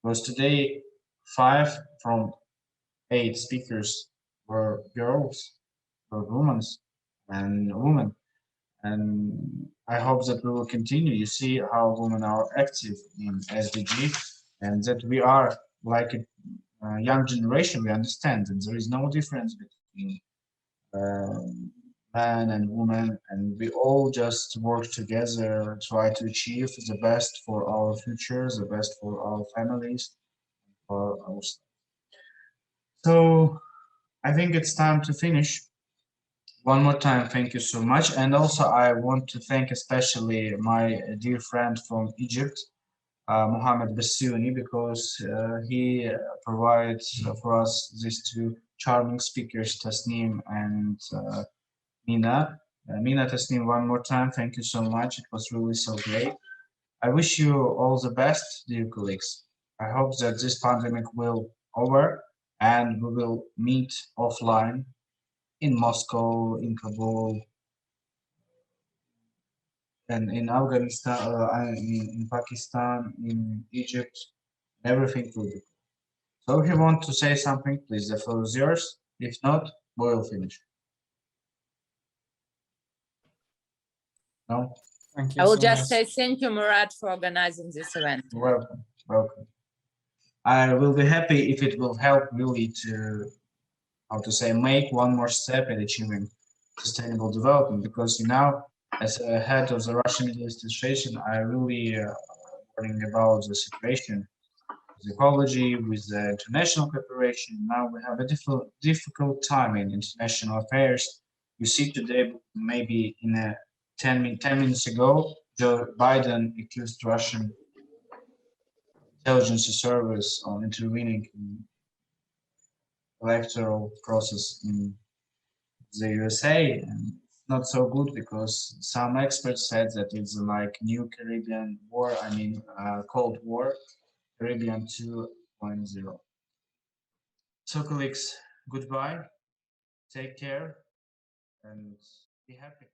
Because today, 5 from 8 speakers were girls, were women, and I hope that we will continue. You see how women are active in SDG, and that we are like a young generation. We understand that there is no difference between man and woman, and we all just work together, try to achieve the best for our future, the best for our families, for ourselves. So I think it's time to finish. One more time, thank you so much. And also I want to thank especially my dear friend from Egypt, Mohammed Bassiouni, because he provides for us these two charming speakers, Tasneem and Mina. Mina, Tasneem, one more time, thank you so much. It was really so great. I wish you all the best, dear colleagues. I hope that this pandemic will over and we will meet offline in Moscow, in Kabul, and in Afghanistan, in Pakistan, in Egypt. Everything will be. So if you want to say something, please, the floor is yours. If not, we'll finish. No? Thank you. I will just say thank you, Murad, for organizing this event. Welcome, welcome. I will be happy if it will help really to, how to say, make one more step in achieving sustainable development, because as a head of the Russian administration, I really worrying about the situation with ecology, with the international cooperation. Now we have a difficult time in international affairs. You see today, maybe in a 10 minutes ago, Joe Biden accused Russian intelligence service on intervening in electoral process in the USA, and it's not so good because some experts said that it's like new Caribbean war, Cold War, Caribbean 2.0. So colleagues, goodbye, take care, and be happy.